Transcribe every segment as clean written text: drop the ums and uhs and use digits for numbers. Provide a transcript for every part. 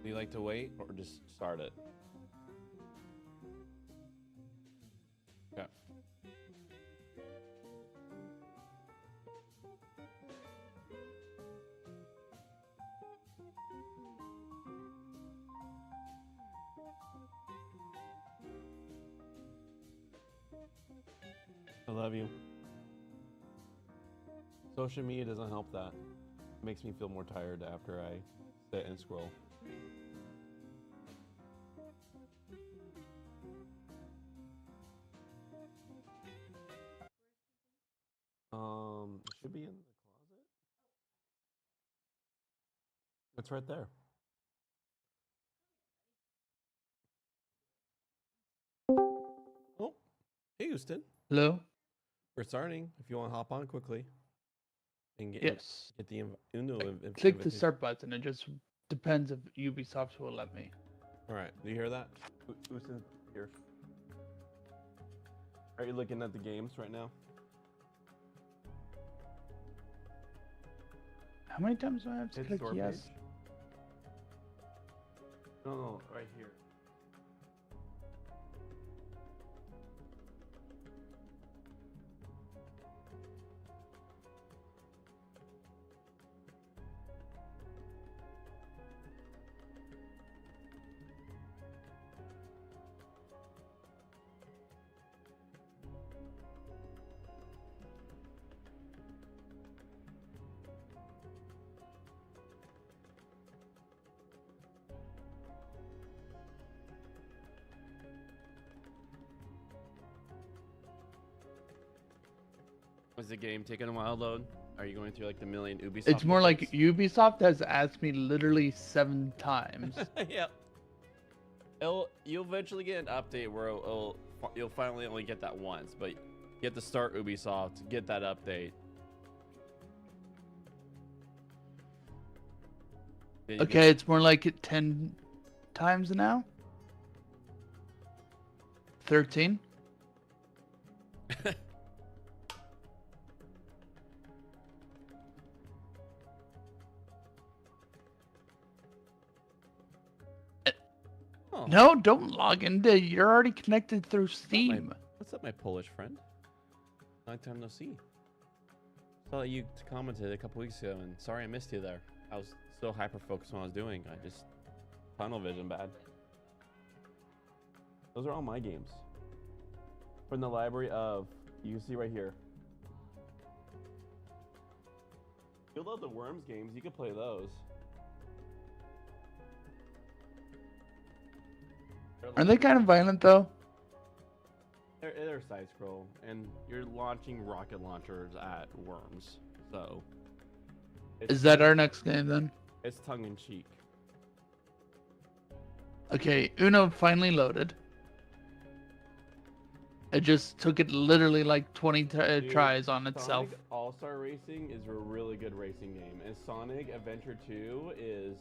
Do you like to wait or just start it? Okay. I love you. Social media doesn't help that. It makes me feel more tired after I sit and scroll. It should be in the closet. It's right there. Oh, hey Houston. Hello? We're starting. If you want to hop on quickly and Yes. get the Uno Click the invitation. start button. It just depends if Ubisoft will let me. All right. Do you hear that? Houston, here. Are you looking at the games right now? How many times do I have to Hit click store yes? page. No, right here. Was the game taking a while to load? Are you going through like the million Ubisoft? It's more like updates? Ubisoft has asked me literally 7 times. Yep. You'll eventually get an update where you'll finally only get that once, but you have to start Ubisoft, get that update. Okay, it's more like 10 times now? 13? Oh, No, don't log into. You're already connected through Steam. what's up, my Polish friend? Long time no see. Saw that you commented a couple weeks ago, and sorry I missed you there. I was so hyper focused on what I was doing. I just tunnel vision bad. Those are all my games from the library of. You can see right here. You'll love the Worms games. You can play those. Are they kind of violent though? They're side scroll, and you're launching rocket launchers at worms. So, Is that our next game then? it's tongue in cheek. Okay, Uno finally loaded. It just took it literally like 20 Dude, tries on itself. Sonic All-Star Racing is a really good racing game, and Sonic Adventure 2 is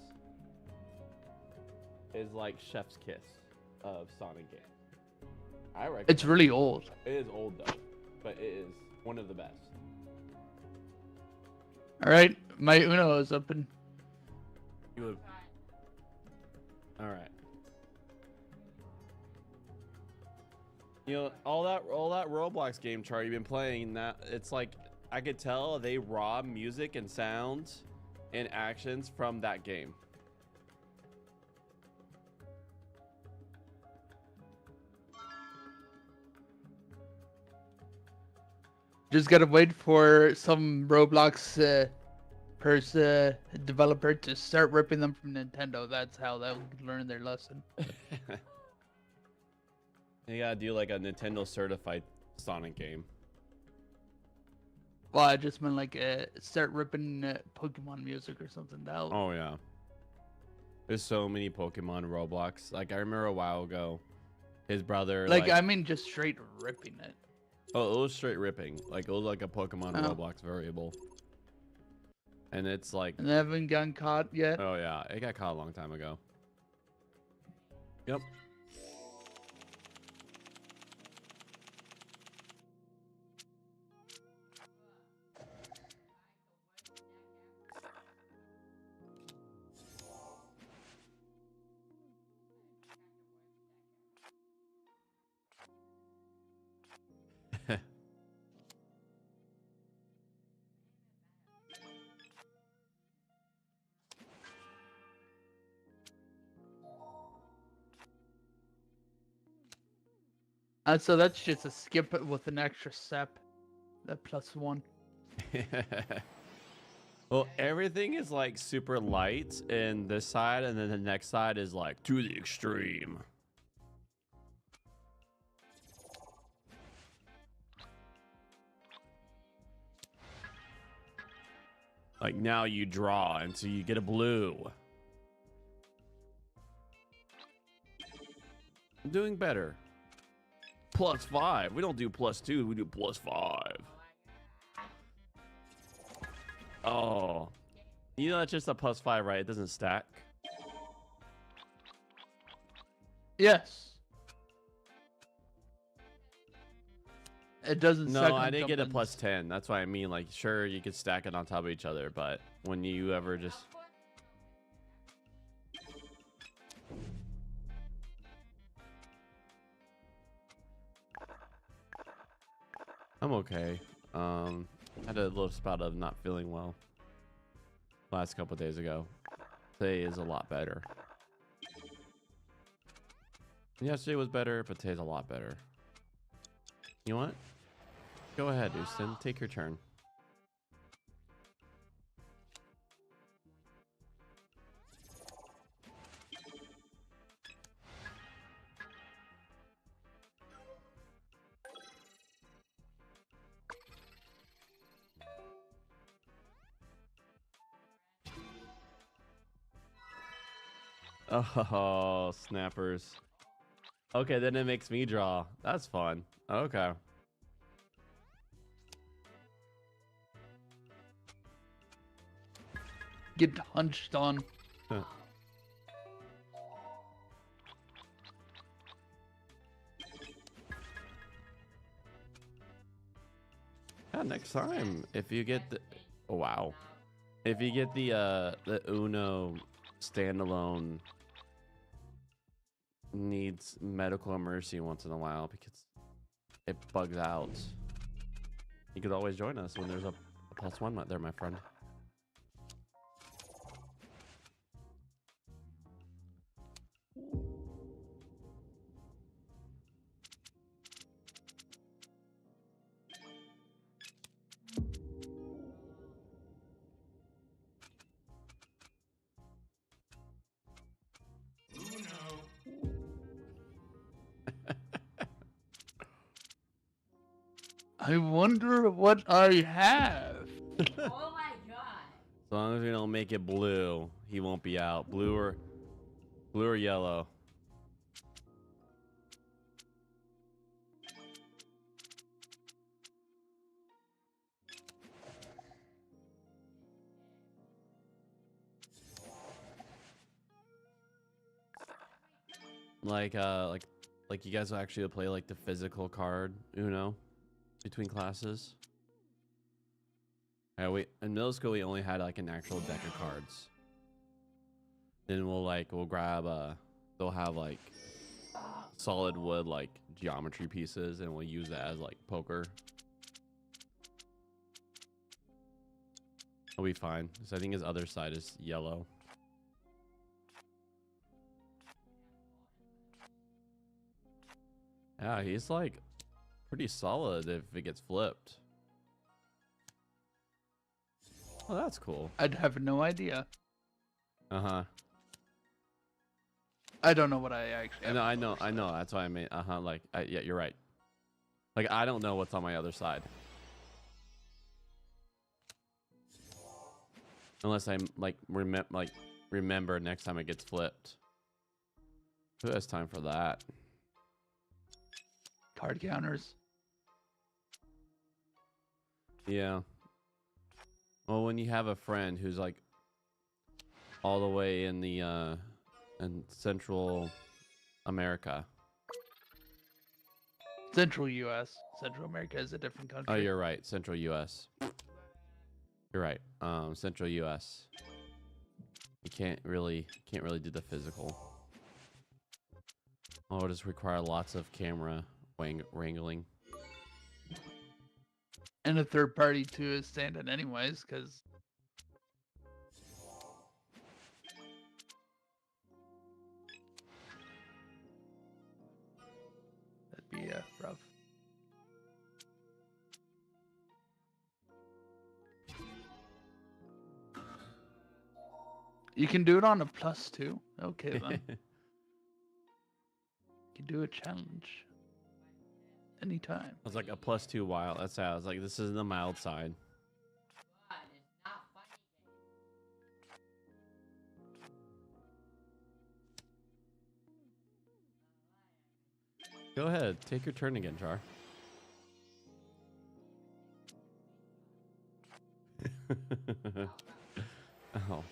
like chef's kiss of Sonic games. I recommend. It's really old. It is old though, but it is one of the best. All right, my Uno is open. You would. All right. You know, all that Roblox game chart you've been playing, that it's like I could tell they rob music and sounds and actions from that game. Just gotta wait for some Roblox developer to start ripping them from Nintendo. That's how they'll learn their lesson. You gotta do like a Nintendo certified Sonic game. Well, I just meant like start ripping Pokemon music or something. That'll... Oh yeah. There's so many Pokemon Roblox. Like I remember a while ago, his brother like I mean just straight ripping it. Oh, it was straight ripping. Like it was like a Pokemon Oh. Roblox variable. And it's like, And they haven't gotten caught yet. oh yeah, it got caught a long time ago. Yep. So that's just a skip with an extra step. That +1. Well, everything is like super light in this side, and then the next side is like to the extreme. Like now you draw, and so you get a blue. I'm doing better. +5. We don't do +2. We do +5. Oh, you know that's just a +5, right? It doesn't stack. Yes. It doesn't. No, stack I on didn't get a jump-ins. +10. That's what I mean. Like, sure, you could stack it on top of each other, but when you ever just I'm okay. Had a little spot of not feeling well last couple of days ago. Today is a lot better. Yesterday was better, but today's a lot better. You know what? Go ahead, Houston. Take your turn. Oh, snappers. Okay, then it makes me draw. That's fun. Okay. Get hunched on. Huh. Yeah, next time, if you get the oh, wow. If you get the Uno standalone needs medical emergency once in a while because it bugs out. You could always join us when there's a +1 there, my friend. I wonder what I have. Oh my god. As long as we don't make it blue, he won't be out. Blue or yellow. Like you guys will actually play like the physical card Uno between classes. Yeah, in middle school we only had like an actual deck of cards. Then we'll grab they'll have like solid wood like geometry pieces, and we'll use that as like poker. He'll be fine. So I think his other side is yellow. Yeah, he's like pretty solid if it gets flipped. Oh, that's cool. I'd have no idea. Uh-huh. I don't know what I actually have. I know. That's why I mean, like, yeah, you're right. Like, I don't know what's on my other side. Unless I like remember next time it gets flipped. Who has time for that? Card counters. Yeah. Well, when you have a friend who's like all the way in the in Central America. Central U.S. Central America is a different country. Oh, you're right. Central U.S. You're right. Central U.S. You can't really do the physical. Oh, it'll just require lots of camera wrangling. And a third party to stand in anyways, because that'd rough. You can do it on a +2. Okay, then. You can do a challenge anytime. I was like a +2 wild. That's how I was like, this is the mild side. But it's not funny. Go ahead, take your turn again, Char. Oh.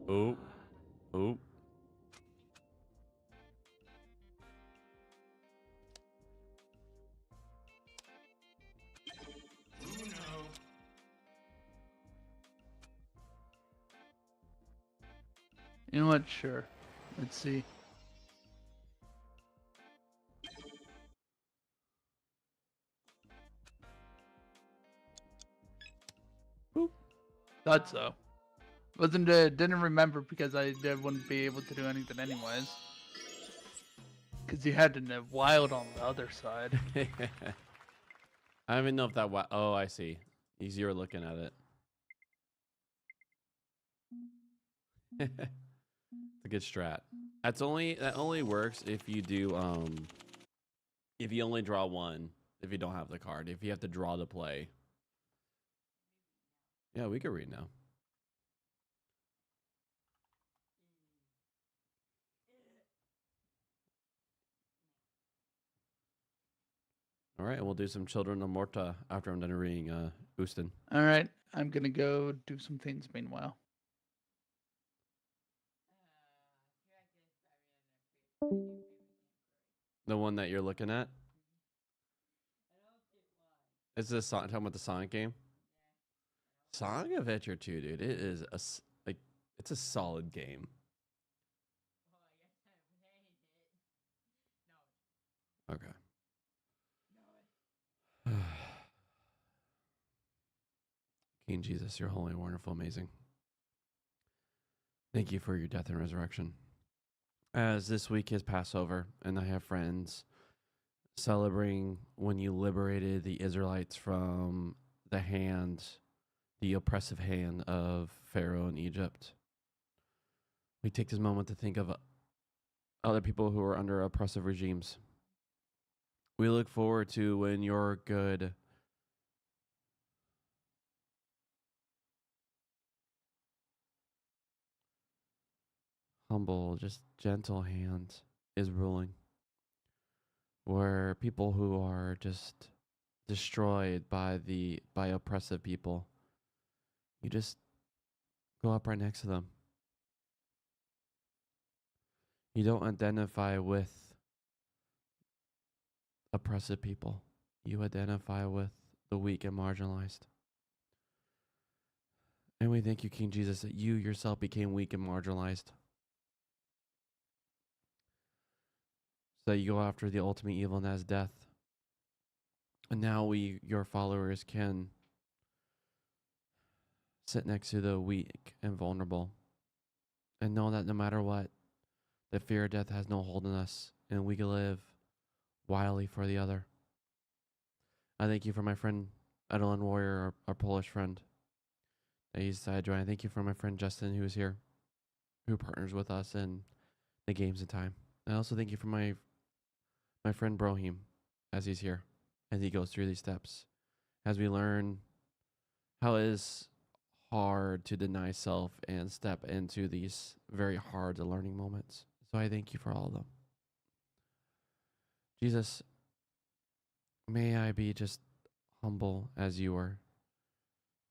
Oh. Oh. You know what? Sure. Let's see. Boop. Thought so. Didn't remember because I wouldn't be able to do anything anyways. Because you had to wild on the other side. I don't even know if that. Oh, I see. Easier looking at it. It's a good strat. That only works if you do if you only draw one. If you don't have the card, if you have to draw to play. Yeah, we could read now. All right, and we'll do some Children of Morta after I'm done reading Ustin. All right, I'm gonna go do some things meanwhile. The one that you're looking at? Is this talking about the Sonic game? Sonic Adventure 2, dude. It is it's a solid game. Okay. King Jesus, you're holy, wonderful, amazing. Thank you for your death and resurrection. As this week is Passover, and I have friends celebrating when you liberated the Israelites from the oppressive hand of Pharaoh in Egypt. We take this moment to think of other people who are under oppressive regimes. We look forward to when your good humble, just gentle hand is ruling. Where people who are just destroyed by oppressive people, you just go up right next to them. You don't identify with oppressive people. You identify with the weak and marginalized. And we thank you, King Jesus, that you yourself became weak and marginalized. So that you go after the ultimate evil, and that is death. And now we, your followers, can sit next to the weak and vulnerable and know that no matter what, the fear of death has no hold on us, and we can live wildly for the other. I thank you for my friend Edelin Warrior, our Polish friend that he's decided to join. I thank you for my friend Justin, who is here, who partners with us in the games and time. I also thank you for my friend Brohim, as he's here, as he goes through these steps, as we learn how it is hard to deny self and step into these very hard learning moments. So I thank you for all of them. Jesus, may I be just humble as you were.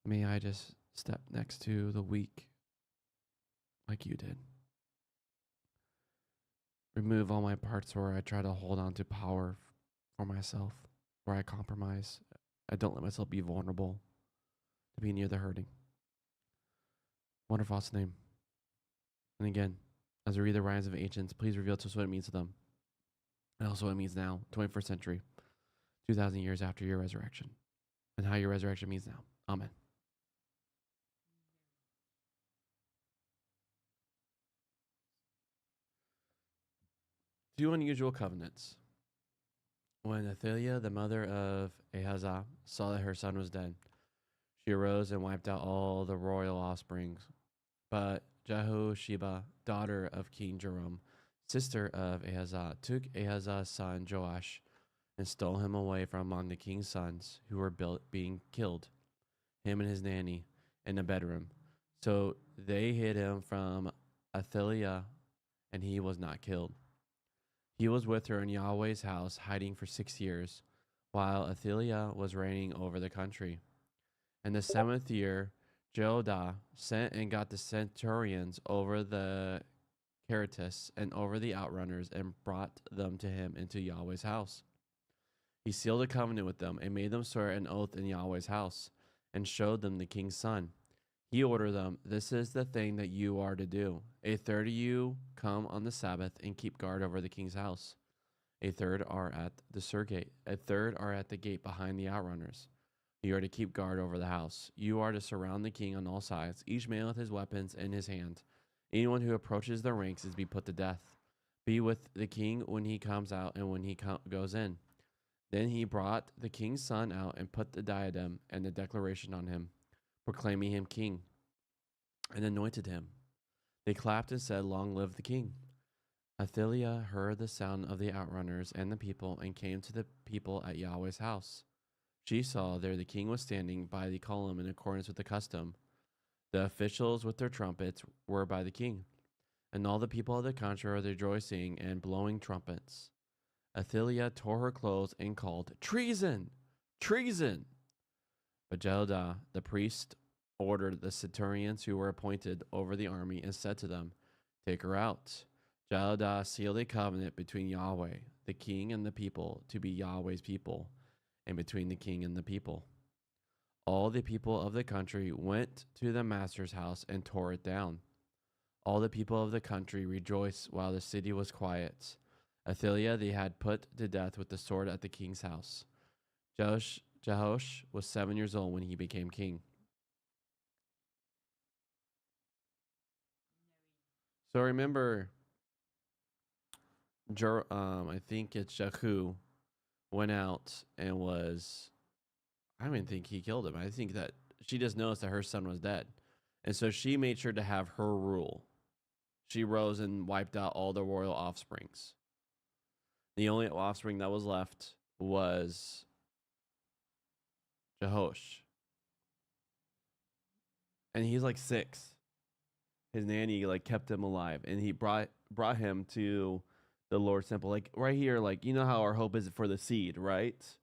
May I just step next to the weak like you did. Remove all my parts where I try to hold on to power for myself, where I compromise. I don't let myself be vulnerable to be near the hurting. Wonderful name. And again, as we read the Writings of Ancients, please reveal to us what it means to them. And also what it means now, 21st century, 2,000 years after your resurrection. And how your resurrection means now. Amen. Two unusual covenants. When Athaliah, the mother of Ahazah, saw that her son was dead, she arose and wiped out all the royal offsprings. But Jehosheba, daughter of King Joram, sister of Ahazah, took Ahazah's son Joash and stole him away from among the king's sons who were being killed, him and his nanny, in a bedroom. So they hid him from Athaliah, and he was not killed. He was with her in Yahweh's house, hiding for 6 years, while Athaliah was reigning over the country. In the 7th year, Jehoiada sent and got the centurions over the Caritas and over the outrunners and brought them to him into Yahweh's house. He sealed a covenant with them and made them swear an oath in Yahweh's house and showed them the king's son. He ordered them, "This is the thing that you are to do. A third of you come on the Sabbath and keep guard over the king's house. A third are at the surgate. A third are at the gate behind the outrunners. You are to keep guard over the house. You are to surround the king on all sides, each man with his weapons in his hand. Anyone who approaches the ranks is to be put to death. Be with the king when he comes out and when he goes in." Then he brought the king's son out and put the diadem and the declaration on him, proclaiming him king, and anointed him. They clapped and said, "Long live the king." Athaliah heard the sound of the outrunners and the people and came to the people at Yahweh's house. She saw there the king was standing by the column in accordance with the custom. The officials with their trumpets were by the king, and all the people of the country were rejoicing and blowing trumpets. Athaliah tore her clothes and called, "Treason! Treason!" But Jehoiada, the priest, ordered the centurions who were appointed over the army and said to them, "Take her out." Jehoiada sealed a covenant between Yahweh, the king, and the people to be Yahweh's people, and between the king and the people. All the people of the country went to the master's house and tore it down. All the people of the country rejoiced while the city was quiet. Athaliah they had put to death with the sword at the king's house. Jehoash was 7 years old when he became king. So remember, I think it's Jehu went out and was, I don't even think he killed him. I think that she just noticed that her son was dead. And so she made sure to have her rule. She rose and wiped out all the royal offsprings. The only offspring that was left was Jehoash. And he's like 6. His nanny like kept him alive, and he brought him to the Lord's temple. Like right here, like you know how our hope is for the seed, right?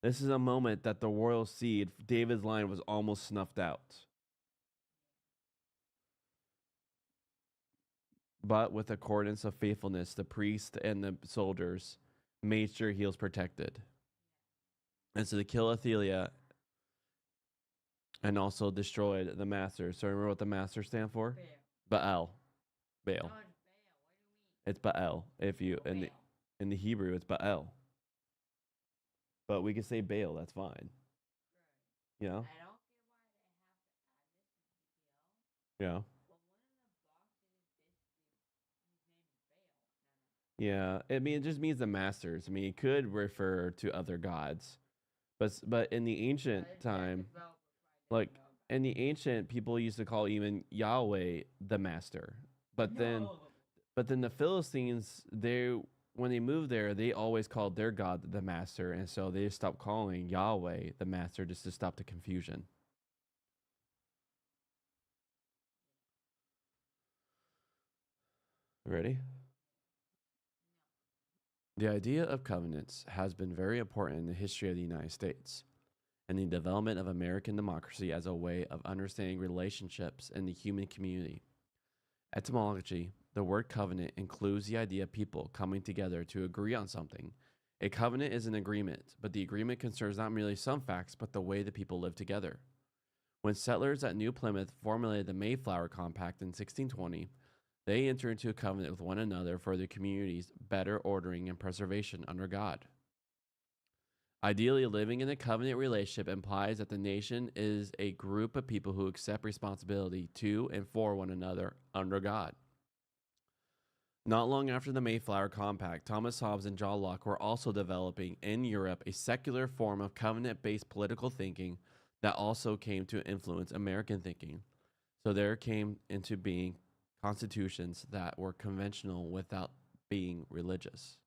This is a moment that the royal seed, David's line, was almost snuffed out. But with accordance of faithfulness, the priest and the soldiers made sure he was protected. And so they killed Athaliah and also destroyed the master. So remember what the master stand for? Baal. Baal. No, it's Baal. What do you mean? It's Baal. If you Baal. in the Hebrew, it's Baal. But we can say Baal. That's fine. You know? I don't get why they have to add this in PTO. Yeah. But one of the boxes is basically his name is Baal. Yeah. I mean, it just means the masters. I mean, it could refer to other gods, but in the ancient time, like in the ancient, people used to call even Yahweh the master. But then the Philistines, when they moved there, they always called their god the master, and so they stopped calling Yahweh the master just to stop the confusion. Ready? The idea of covenants has been very important in the history of the United States and the development of American democracy as a way of understanding relationships in the human community. Etymology, the word covenant includes the idea of people coming together to agree on something. A covenant is an agreement, but the agreement concerns not merely some facts, but the way the people live together. When settlers at New Plymouth formulated the Mayflower Compact in 1620, they entered into a covenant with one another for the community's better ordering and preservation under God. Ideally, living in a covenant relationship implies that the nation is a group of people who accept responsibility to and for one another under God. Not long after the Mayflower Compact, Thomas Hobbes and John Locke were also developing in Europe a secular form of covenant based political thinking that also came to influence American thinking. So there came into being constitutions that were conventional without being religious.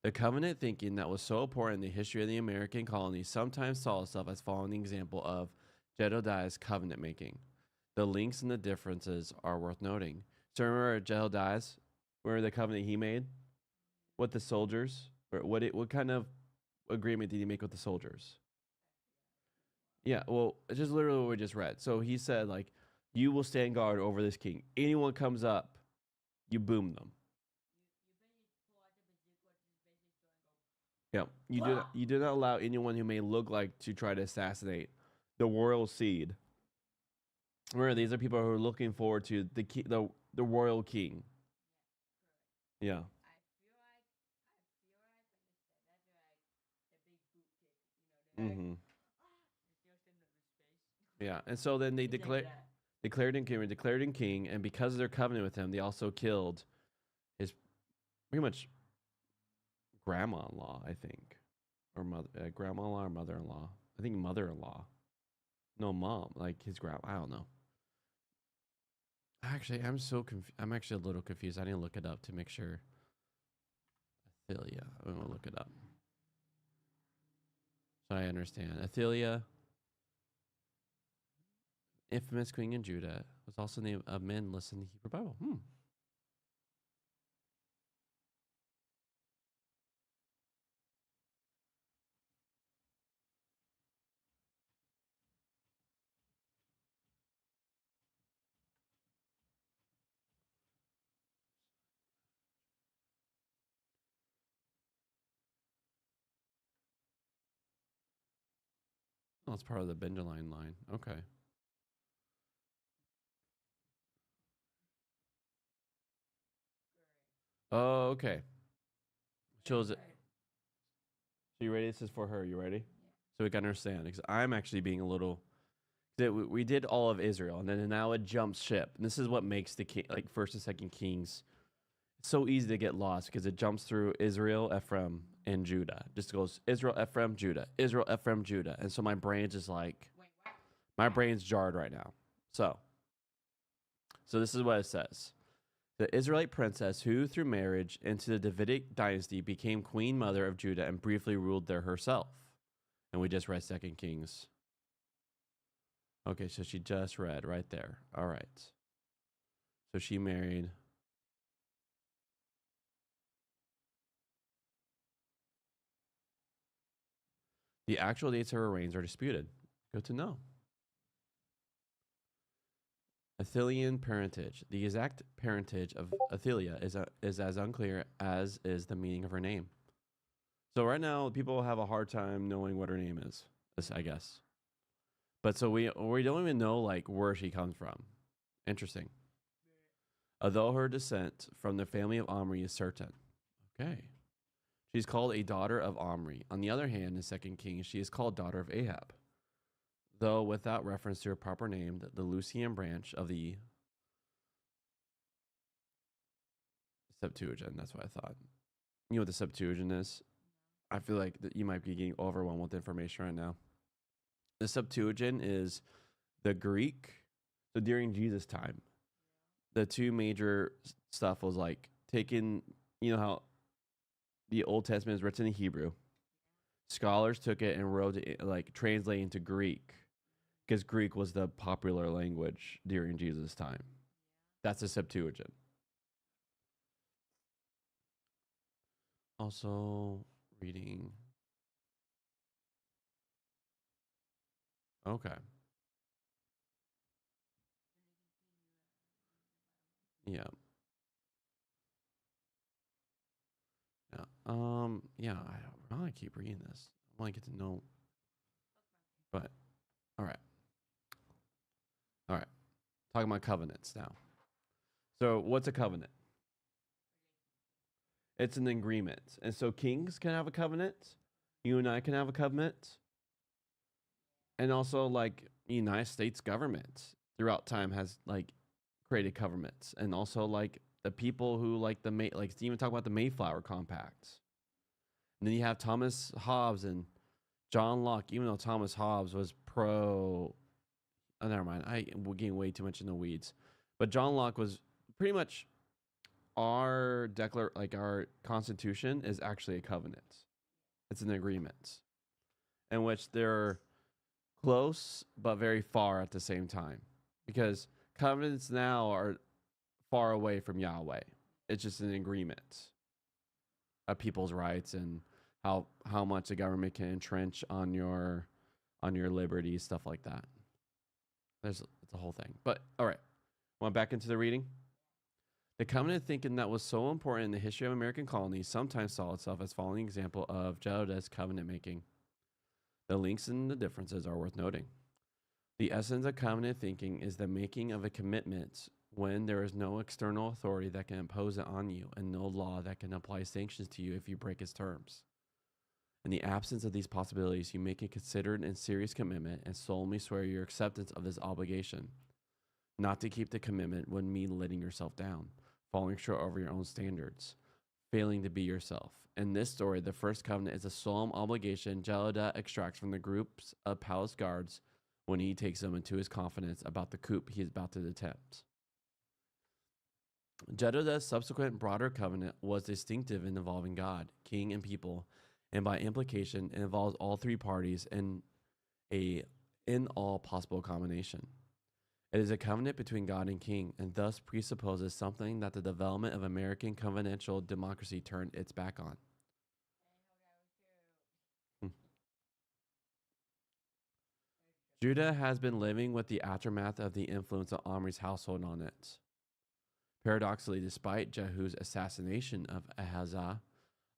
The covenant thinking that was so important in the history of the American colonies sometimes saw itself as following the example of Jedediah's covenant making. The links and the differences are worth noting. So remember Jedediah's, remember the covenant he made with the soldiers? Or what kind of agreement did he make with the soldiers? Yeah, well, it's just literally what we just read. So he said, like, you will stand guard over this king. Anyone comes up, you boom them. Yeah, you do not allow anyone who may look like to try to assassinate the royal seed. Remember, these are people who are looking forward to the royal king. Yeah. Mm-hmm. Yeah, and so then they declared him king, and because of their covenant with him, they also killed his pretty much grandma-in-law, I think, or grandma-in-law or mother-in-law. I think mother-in-law. No, mom, like his grandma. I don't know. Actually, I'm actually a little confused. I didn't look it up to make sure. Athelia. I'm gonna look it up so I understand. Athelia, infamous queen in Judah, was also named a man listed in the Hebrew Bible. Oh, it's part of the Benjamin line. Okay. Oh, okay. Shows it. So you ready? This is for her. You ready? So we can understand. Because I'm actually being a little. We did all of Israel, and then now it jumps ship. And this is what makes the like First and Second Kings so easy to get lost because it jumps through Israel, Ephraim, and Judah. Just goes Israel, Ephraim, Judah, Israel, Ephraim, Judah, and so my brain's just like, my brain's jarred right now. So this is what it says. The Israelite princess who, through marriage into the Davidic dynasty, became queen mother of Judah and briefly ruled there herself. And we just read 2 Kings. Okay, so she just read right there. All right. So she married. The actual dates of her reigns are disputed. Good to know. Athelian parentage. The exact parentage of Athelia is as unclear as is the meaning of her name. So right now, people have a hard time knowing what her name is, I guess. But so we don't even know like where she comes from. Interesting. Although her descent from the family of Omri is certain. Okay. She's called a daughter of Omri. On the other hand, in 2 Kings, she is called daughter of Ahab, though without reference to her proper name, the Lucian branch of the Septuagint. That's what I thought. You know what the Septuagint is? I feel like that you might be getting overwhelmed with information right now. The Septuagint is the Greek. So during Jesus' time, the two major stuff was like taking, you know how the Old Testament is written in Hebrew. Scholars took it and wrote it, like translating to Greek, because Greek was the popular language during Jesus' time. That's the Septuagint. Also reading. Okay. Yeah. Yeah. Yeah. I want to keep reading this. I want to get to know. But all right. All right. Talking about covenants now. So what's a covenant? It's an agreement. And so kings can have a covenant. You and I can have a covenant. And also like United States government throughout time has like created governments, and also like the people who like like even talk about the Mayflower Compacts. And then you have Thomas Hobbes and John Locke, even though Thomas Hobbes was pro. Oh, never mind. We're getting way too much in the weeds. But John Locke was pretty much our our Constitution is actually a covenant. It's an agreement in which they're close but very far at the same time, because covenants now are far away from Yahweh. It's just an agreement of people's rights and how much the government can entrench on your liberty, stuff like that. It's a whole thing. But all right, went back into the reading. The covenant thinking that was so important in the history of American colonies sometimes saw itself as following example of Jadotah's covenant making. The links and the differences are worth noting. The essence of covenant thinking is the making of a commitment when there is no external authority that can impose it on you and no law that can apply sanctions to you if you break its terms. In the absence of these possibilities, you make a considered and serious commitment and solemnly swear your acceptance of this obligation. Not to keep the commitment would mean letting yourself down, falling short over your own standards, failing to be yourself. In this story, the first covenant is a solemn obligation Jadotah extracts from the groups of palace guards when he takes them into his confidence about the coup he is about to attempt. Jadotah's subsequent broader covenant was distinctive in involving God, king, and people, and by implication, it involves all three parties in all possible combination. It is a covenant between God and king, and thus presupposes something that the development of American conventional democracy turned its back on. Judah has been living with the aftermath of the influence of Omri's household on it. Paradoxically, despite Jehu's assassination of Ahazah,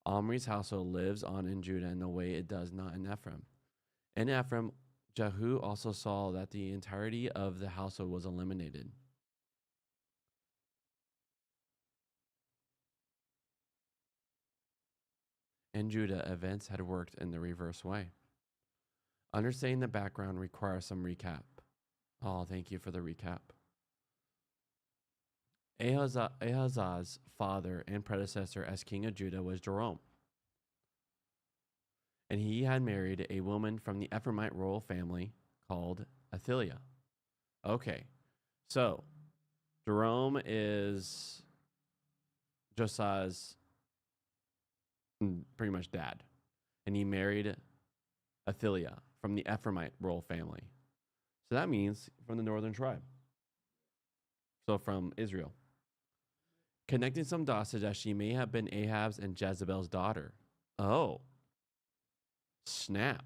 Omri's household lives on in Judah in a way it does not in Ephraim. In Ephraim, Jehu also saw that the entirety of the household was eliminated. In Judah, events had worked in the reverse way. Understanding the background requires some recap. Oh, thank you for the recap. Ahazah's father and predecessor as king of Judah was Joram. And he had married a woman from the Ephraimite royal family called Athaliah. Okay, so Joram is Josiah's pretty much dad. And he married Athaliah from the Ephraimite royal family. So that means from the northern tribe. So from Israel. Connecting some dots suggests she may have been Ahab's and Jezebel's daughter. Oh. Snap.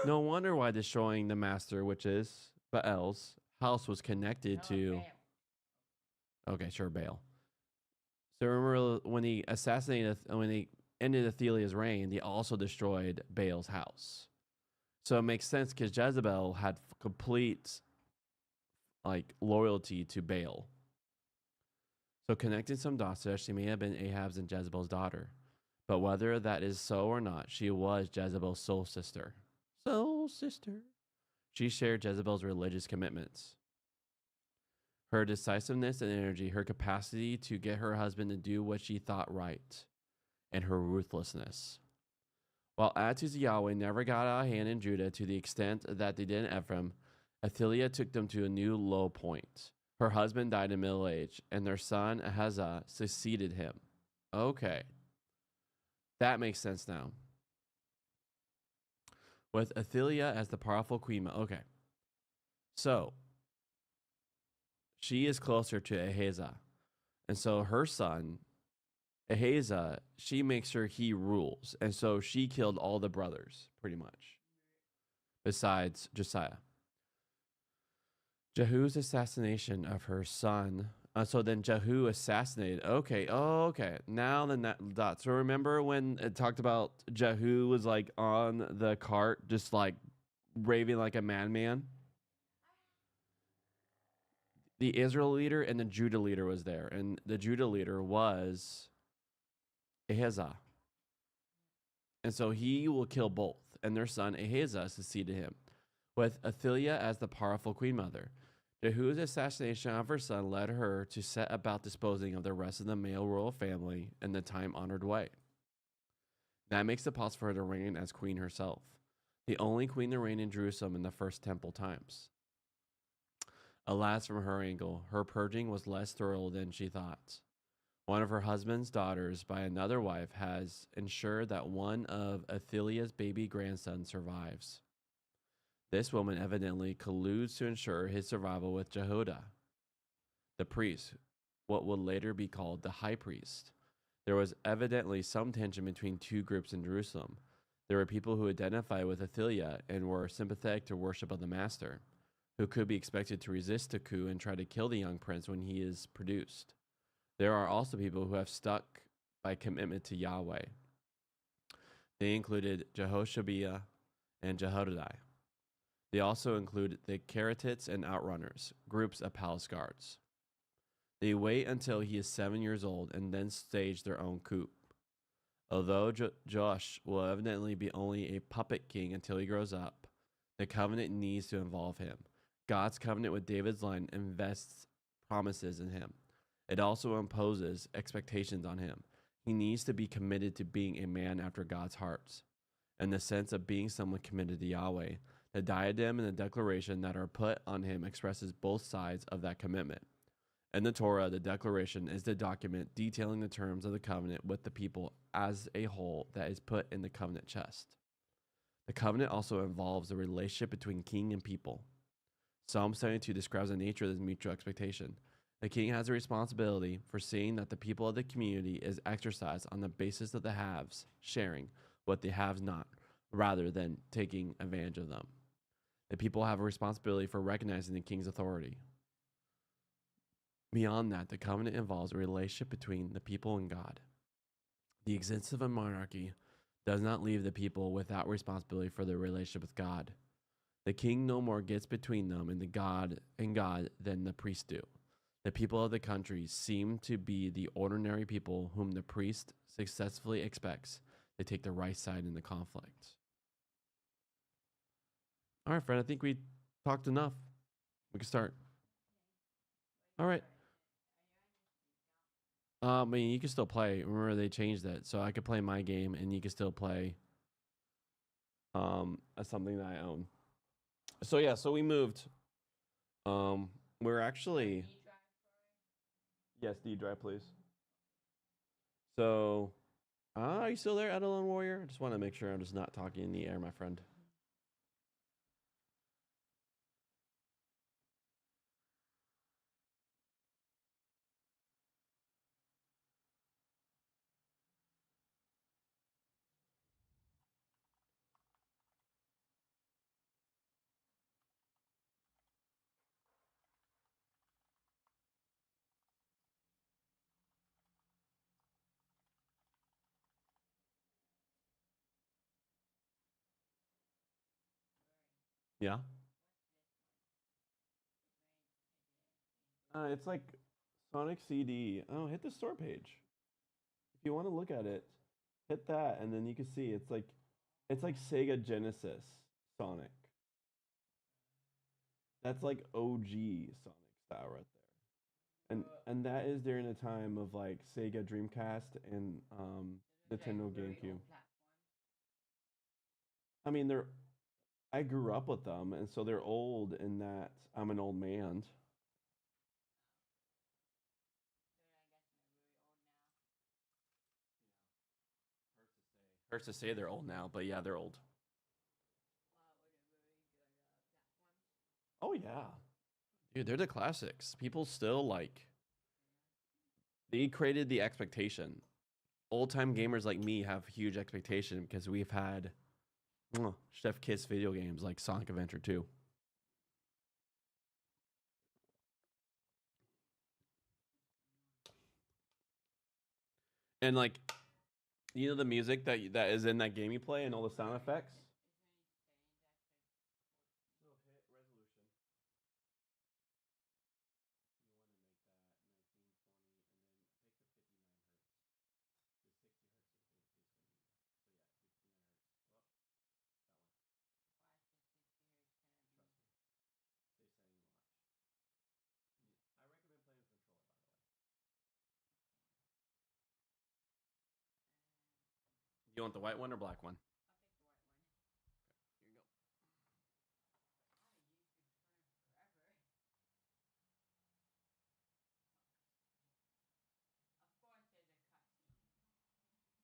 No wonder why destroying the master, which is Baal's house, was connected to... Okay, sure, Baal. So remember when he ended Athaliah's reign, they also destroyed Baal's house. So it makes sense because Jezebel had complete loyalty to Baal. So connecting some dots suggests she may have been Ahab's and Jezebel's daughter. But whether that is so or not, she was Jezebel's soul sister. Soul sister. She shared Jezebel's religious commitments. Her decisiveness and energy, her capacity to get her husband to do what she thought right, and her ruthlessness. While attitudes to Yahweh never got out of hand in Judah to the extent that they did in Ephraim, Athaliah took them to a new low point. Her husband died in middle age, and their son Ahazah succeeded him. Okay. That makes sense now. With Athaliah as the powerful queen. Okay. So, she is closer to Ahazah. And so her son, Ahazah, she makes sure he rules. And so she killed all the brothers, pretty much. Besides Josiah. Jehu's assassination of her son. So then Jehu assassinated. Okay. Oh, okay. Now the dots. So remember when it talked about Jehu was on the cart, just raving like a madman? The Israel leader and the Judah leader was there. And the Judah leader was Ahazah. And so he will kill both. And their son Ahazah succeeded him. With Athaliah as the powerful queen mother. Jehu's assassination of her son led her to set about disposing of the rest of the male royal family in the time honored way. That makes it possible for her to reign as queen herself, the only queen to reign in Jerusalem in the first temple times. Alas, from her angle, her purging was less thorough than she thought. One of her husband's daughters by another wife has ensured that one of Athaliah's baby grandsons survives. This woman evidently colludes to ensure his survival with Jehoiada, the priest, what would later be called the high priest. There was evidently some tension between two groups in Jerusalem. There were people who identified with Athaliah and were sympathetic to worship of the master, who could be expected to resist the coup and try to kill the young prince when he is produced. There are also people who have stuck by commitment to Yahweh. They included Jehoshabeah and Jehoiada. They also include the Karatites and Outrunners, groups of palace guards. They wait until he is 7 years old and then stage their own coup. Although Joash will evidently be only a puppet king until he grows up, the covenant needs to involve him. God's covenant with David's line invests promises in him. It also imposes expectations on him. He needs to be committed to being a man after God's heart. In the sense of being someone committed to Yahweh, the diadem and the declaration that are put on him expresses both sides of that commitment. In the Torah, the declaration is the document detailing the terms of the covenant with the people as a whole that is put in the covenant chest. The covenant also involves the relationship between king and people. Psalm 72 describes the nature of this mutual expectation. The king has a responsibility for seeing that the people of the community is exercised on the basis of the haves, sharing what the haves not, rather than taking advantage of them. The people have a responsibility for recognizing the king's authority. Beyond that, the covenant involves a relationship between the people and God. The existence of a monarchy does not leave the people without responsibility for their relationship with God. The king no more gets between them and God than the priests do. The people of the country seem to be the ordinary people whom the priest successfully expects to take the right side in the conflict. All right, friend, I think we talked enough. We can start. All right. I mean, you can still play. Remember, they changed it, so I could play my game, and you can still play as something that I own. So yeah, so we moved. We're actually yes, D drive, please. So, are you still there, Edelon Warrior? I just want to make sure I'm just not talking in the air, my friend. Yeah. It's like Sonic CD. Oh, hit the store page. If you want to look at it, hit that, and then you can see it's like Sega Genesis Sonic. That's like OG Sonic style right there. And that is during a time of like Sega Dreamcast and Nintendo GameCube. I mean, I grew up with them, and so they're old in that I'm an old man. Hurts to say they're old now, but yeah, they're old. Oh yeah, dude, they're the classics. People still like. They created the expectation. Old time gamers like me have huge expectation because we've had Chef Kiss video games like Sonic Adventure 2. And like, you know the music that is in that game you play and all the sound effects. You want the white one or black one?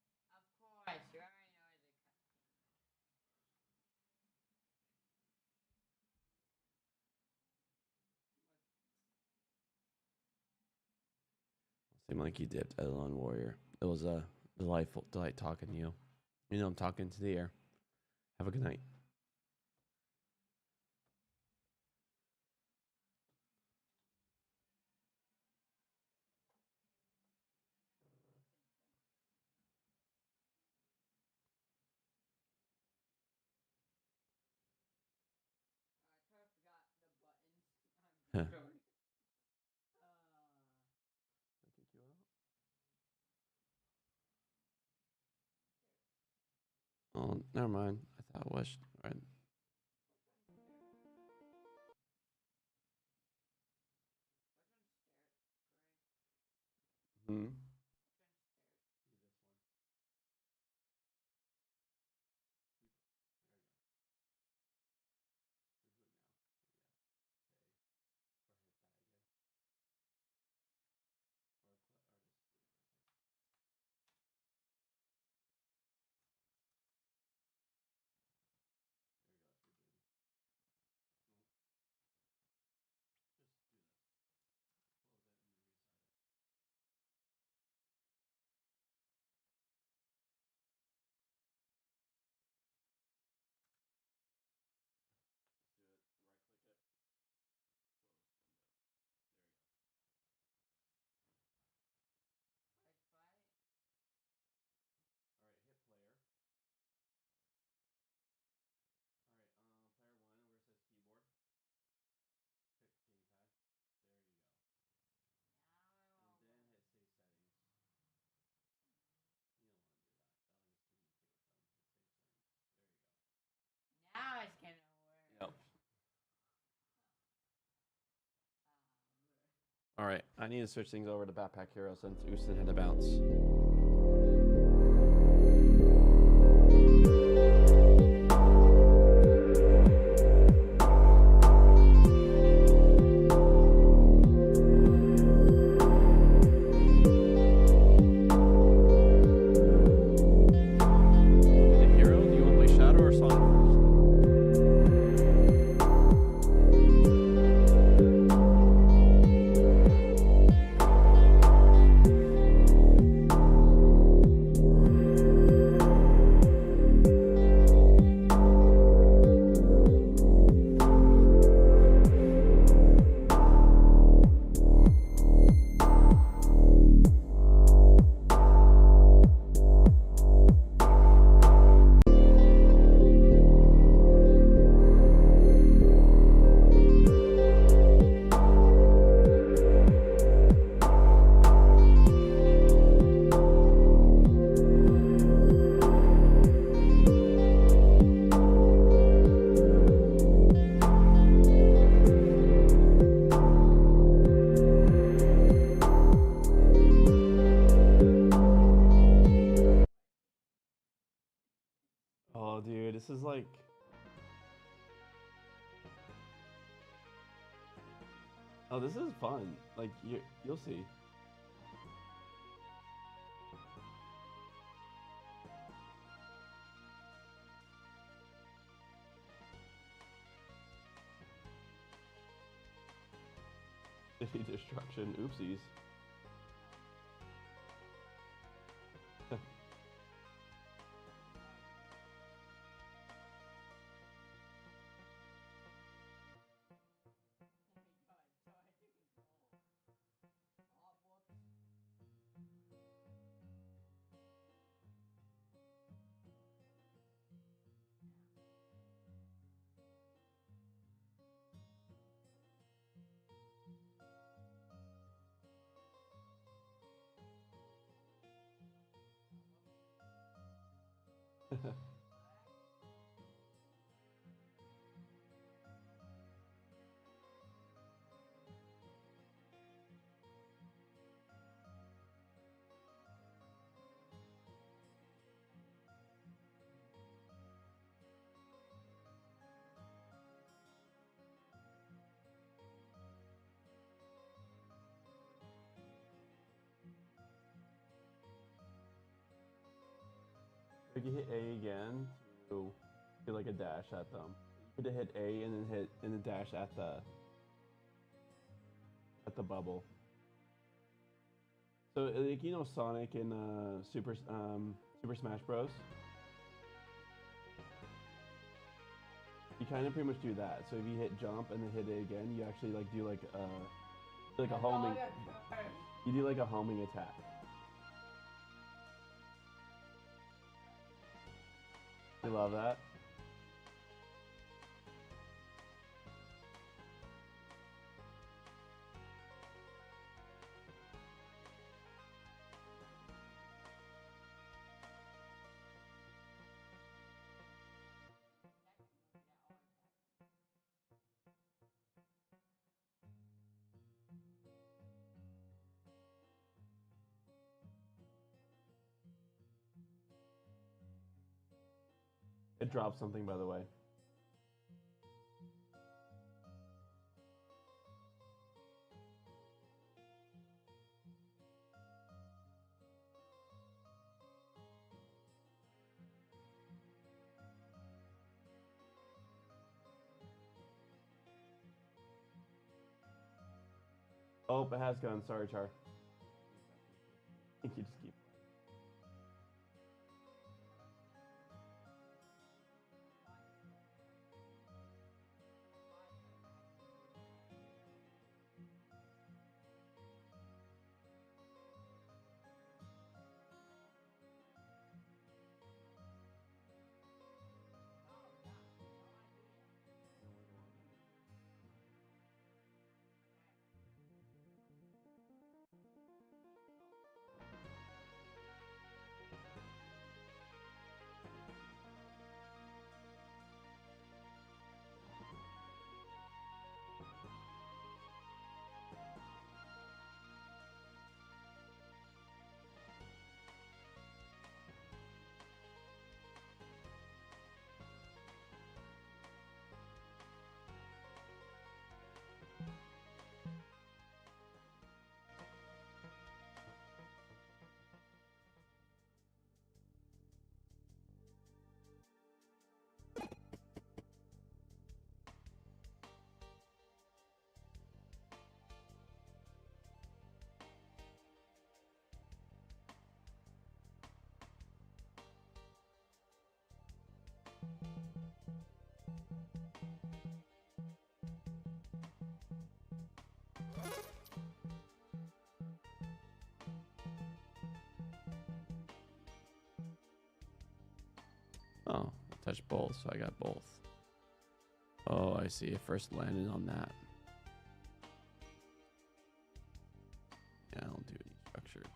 Here you go. Of course, you already know the Seemed like you dipped, Edelon Warrior. It was a delightful delight talking to you. You know I'm talking to the air. Have a good night. I Huh. totally forgot the buttons. Oh, never mind. I thought it was. Right. Hmm. Now it's gonna work. Yep. All right. I need to switch things over to Backpack Hero since Houston had to bounce. The hero? Do you want to play Shadow or Sonic first? Oh, dude, this is like. Oh, this is fun. Like you'll see. City destruction. Oopsies. like you hit A again to do like a dash at them. You hit A and then dash at the bubble. So like you know Sonic in Super Smash Bros. You kind of pretty much do that. So if you hit jump and then hit A again, you actually like do like a homing. You do like a homing attack. You love that? It dropped something, by the way. Oh, it has gone. Sorry, Char. You just keep. Oh, I touched both, so I got both. Oh, I see. It first landed on that. Yeah, I don't do any structures.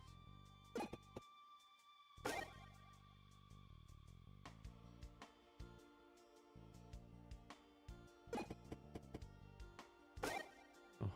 Oh, man.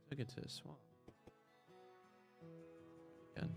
Took it to a swamp. Again.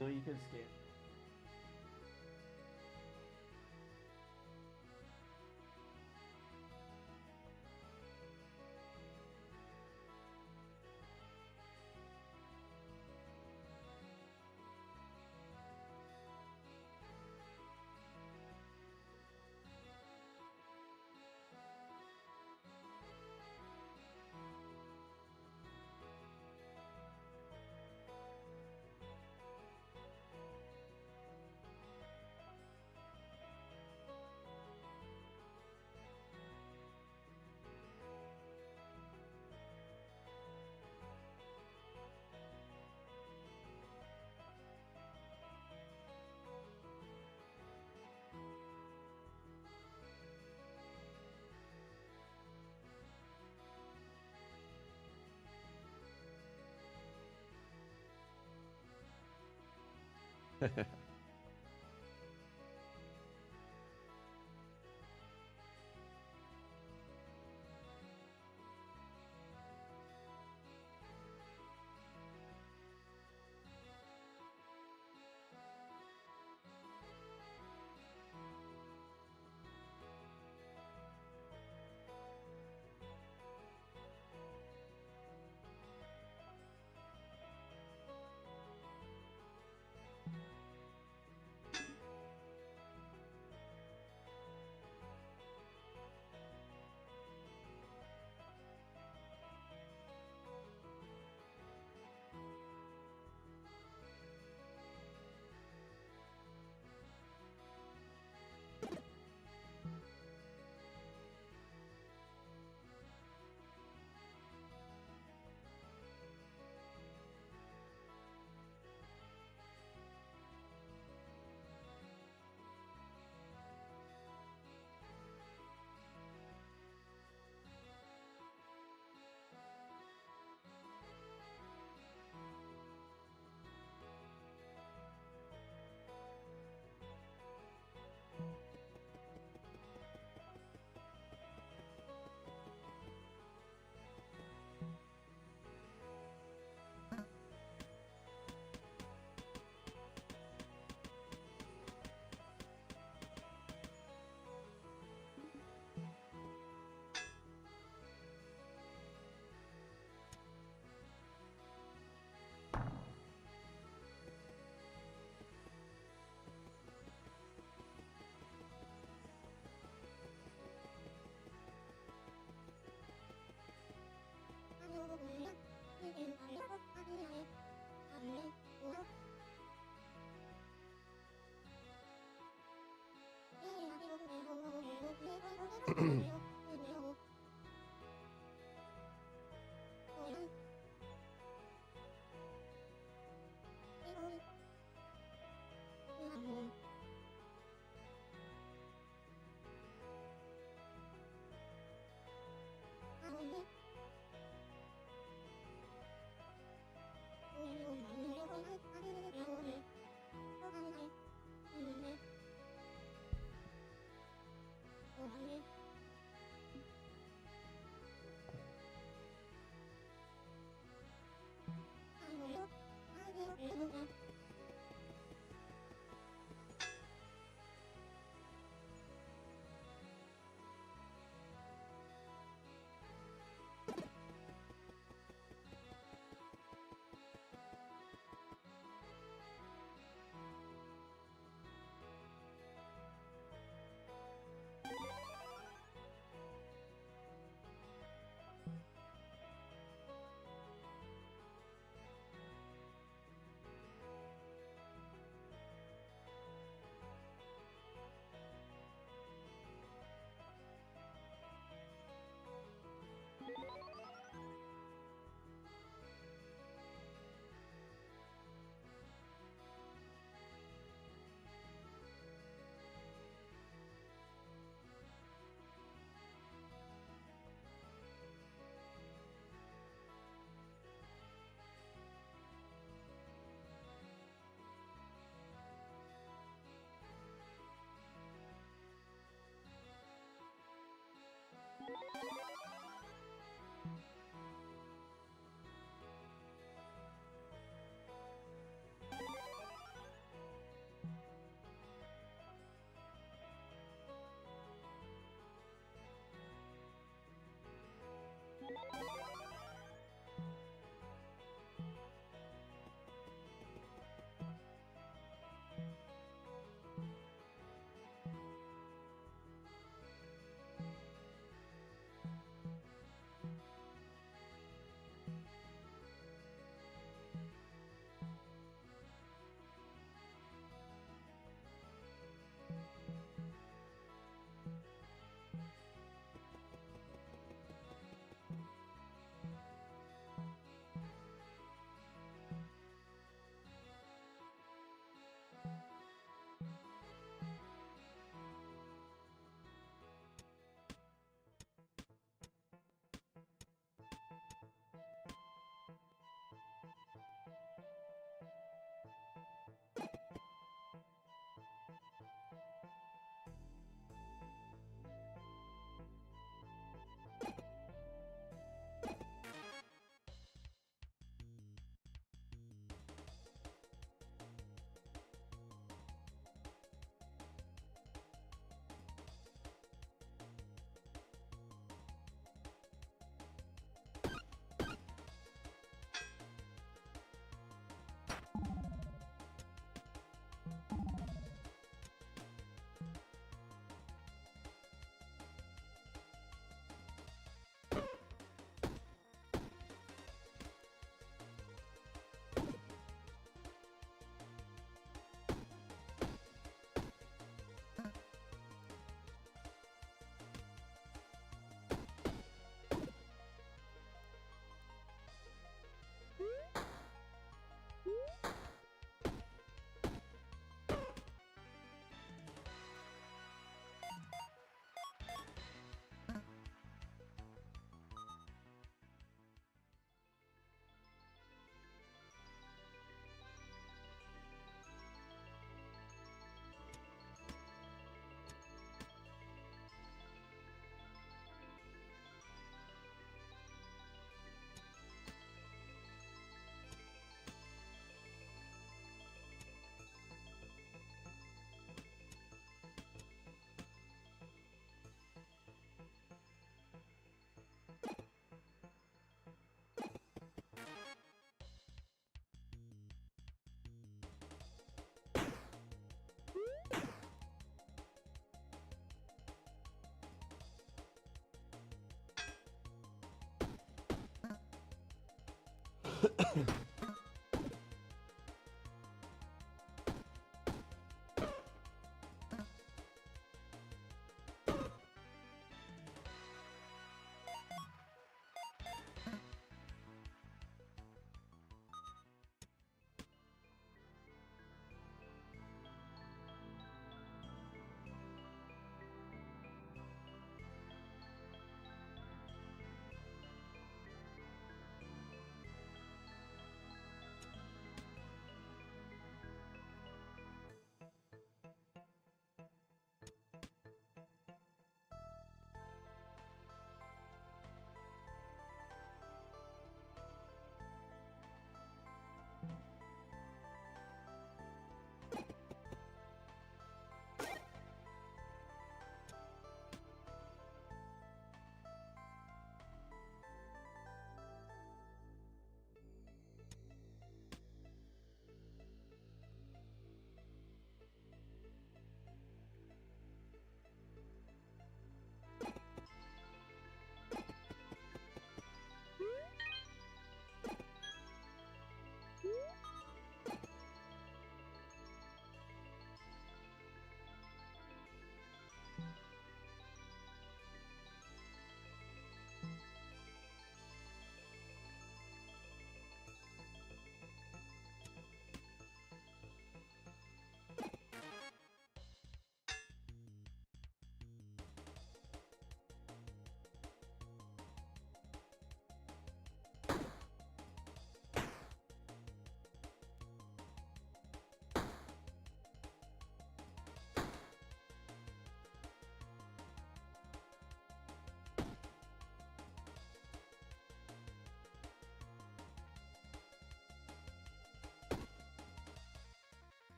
No, you can scan.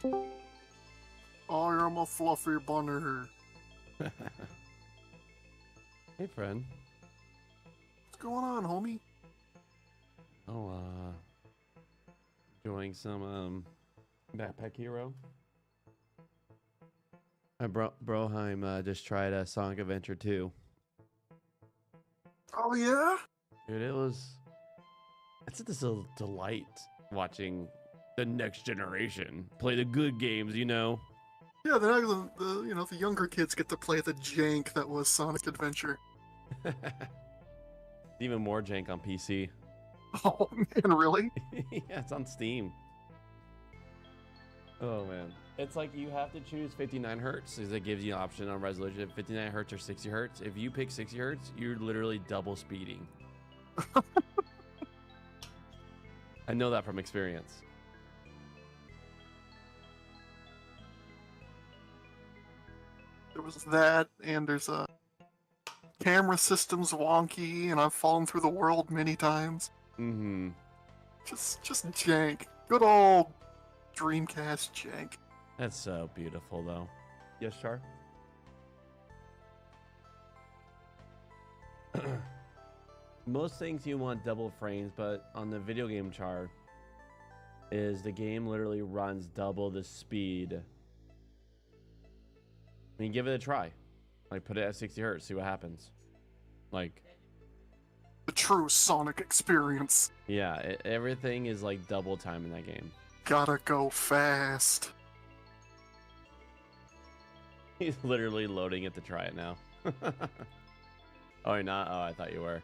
I am a fluffy bunny. Hey, friend. What's going on, homie? Oh, enjoying some Backpack Hero. Broheim just tried Sonic Adventure 2. Oh yeah? Dude, it's just a delight watching the next generation play the good games, you know? Yeah, the younger kids get to play the jank that was Sonic Adventure. Even more jank on PC. Oh man, really? Yeah, it's on Steam. Oh man. It's like you have to choose 59 hertz because it gives you an option on resolution 59 hertz or 60 hertz. If you pick 60 hertz, you're literally double speeding. I know that from experience. There was that, and there's a camera system's wonky, and I've fallen through the world many times. Mm-hmm. Just jank. Good old Dreamcast jank. That's so beautiful, though. Yes, Char? Most things you want double frames, but on the video game Char, is the game literally runs double the speed. I mean, give it a try. Like, put it at 60 hertz, see what happens. Like, The true Sonic experience. yeah, everything is like double time in that game. Gotta go fast. He's literally loading it to try it now. Oh, you're not? Oh, I thought you were.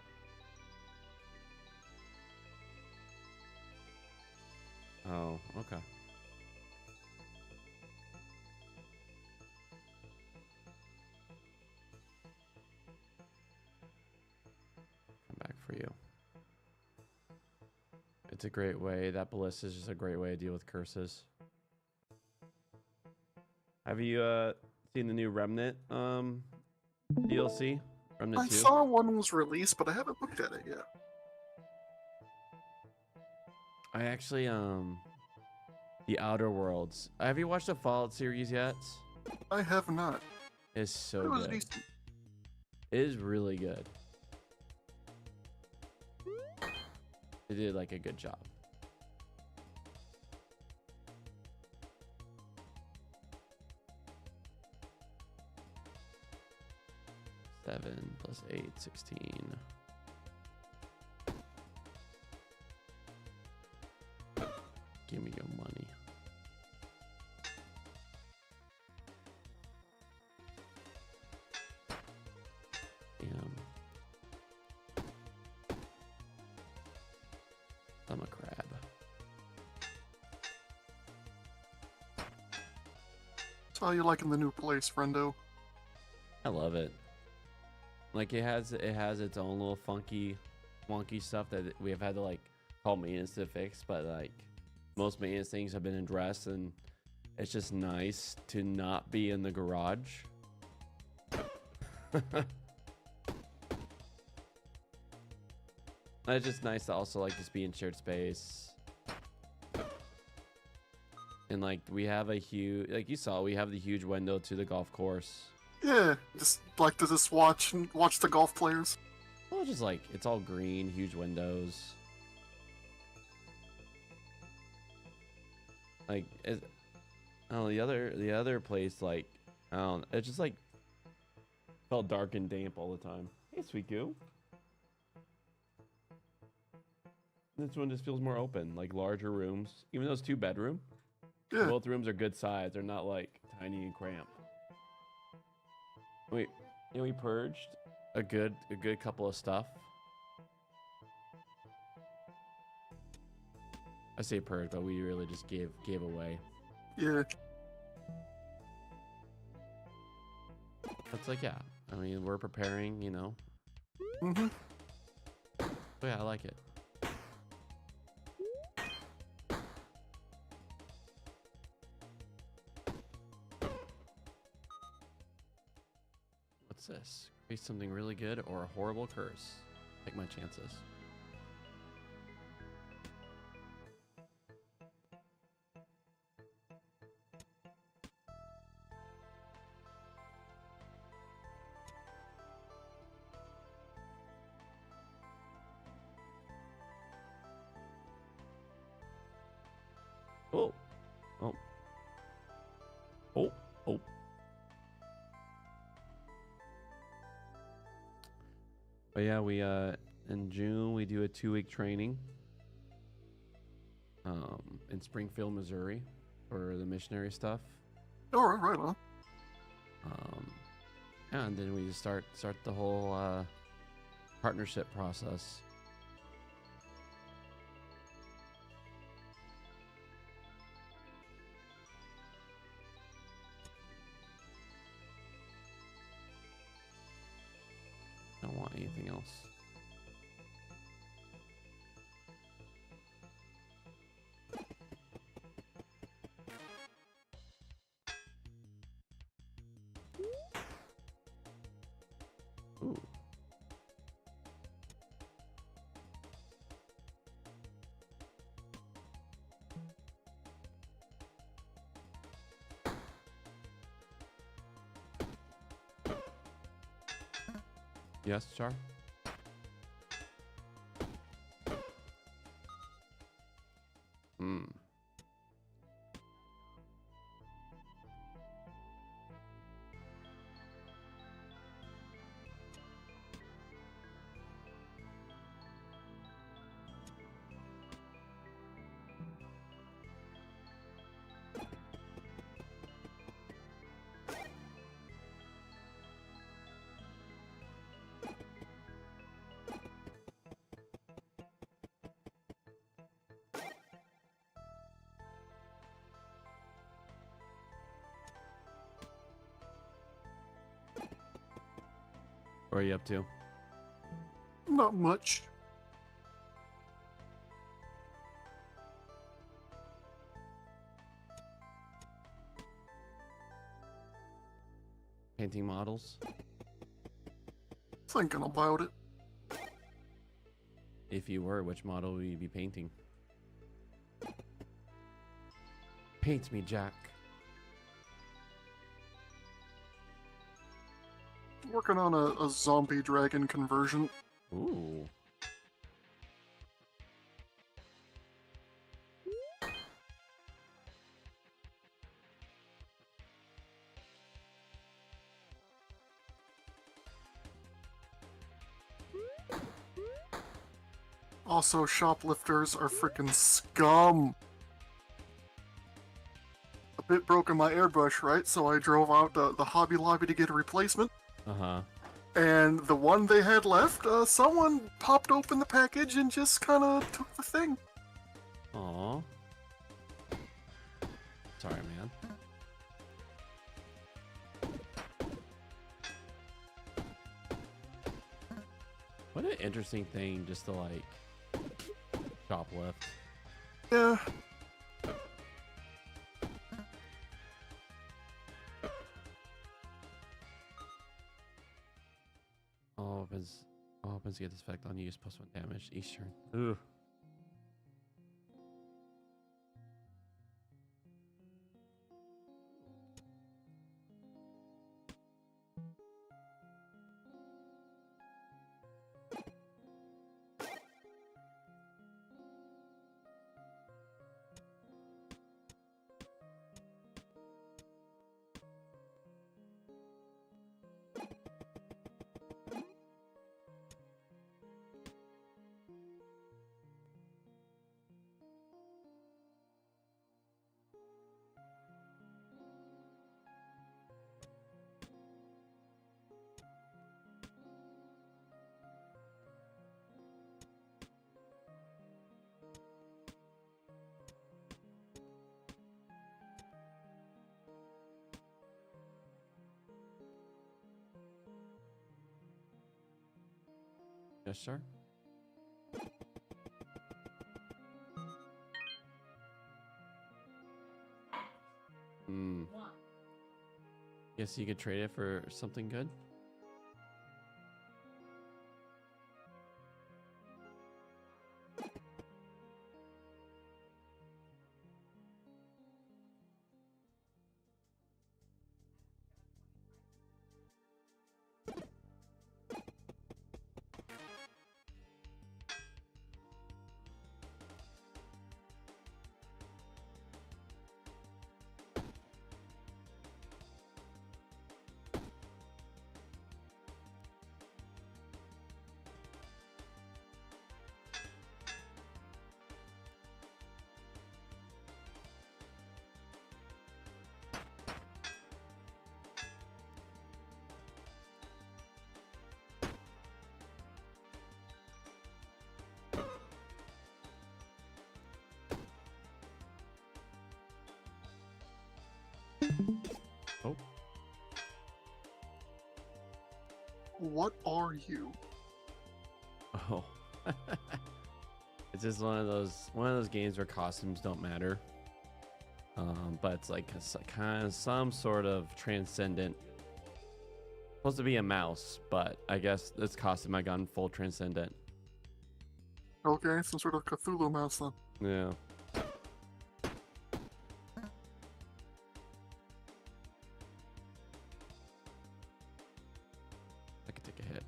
Oh, okay. Come back for you. It's a great way. That ballista is just a great way to deal with curses. Have you seen the new Remnant DLC? Remnant I 2? saw one was released, but I haven't looked at it yet. I actually The Outer Worlds. Have you watched the Fallout series yet? I have not. It's so It was good. decent. It is really good. They did like a good job. Seven plus 8, 16. Give me your money. Damn. I'm a crab. So how you liking the new place, friendo? I love it. Like it has its own little funky, wonky stuff that we have had to like call maintenance to fix, but like most maintenance things have been addressed, and it's just nice to not be in the garage. It's just nice to also like just be in shared space. And like we have a huge, like you saw, we have the huge window to the golf course. Yeah, just like to just watch the golf players. Well, just like it's all green, huge windows. Like, I don't know, the other place, like, I don't know, it just like felt dark and damp all the time. Hey, Sweet Goo. This one just feels more open, like larger rooms. Even though it's 2-bedroom, Yeah, both rooms are good size. They're not like tiny and cramped. Wait, you know, we purged a good couple of stuff. I say purge, but we really just gave away. yeah. It's like, yeah, I mean, we're preparing, you know. Mm-hmm. But yeah, I like it. What's this? Create something really good or a horrible curse? Take my chances. Oh. Oh. Oh. Oh. But yeah, we in June we do a 2-week training in Springfield, Missouri for the missionary stuff. All right, right on. Yeah, and then we just start the whole partnership process. Don't want anything else. Ooh. Yes, Char? Hmm. What are you up to? Not much. Painting models? Thinking about it. If you were, which model would you be painting? Paint me, Jack. Working on a zombie dragon conversion. Ooh. Also, shoplifters are freaking scum. A bit broke in my airbrush, right? So I drove out the Hobby Lobby to get a replacement. Uh-huh. And the one they had left, someone popped open the package and just kind of took the thing. Aw. Sorry, man. What an interesting thing just to, like, shoplift. Yeah. All weapons get this effect on you, use +1 damage each turn. Ugh. Yes, sir. Hmm. Guess you could trade it for something good. What are you? Oh. It's just one of those games where costumes don't matter. But it's like kind of some sort of transcendent. Supposed to be a mouse, but I guess this costume I got full transcendent. Okay, some sort of Cthulhu mouse then. Yeah. I could take a hit.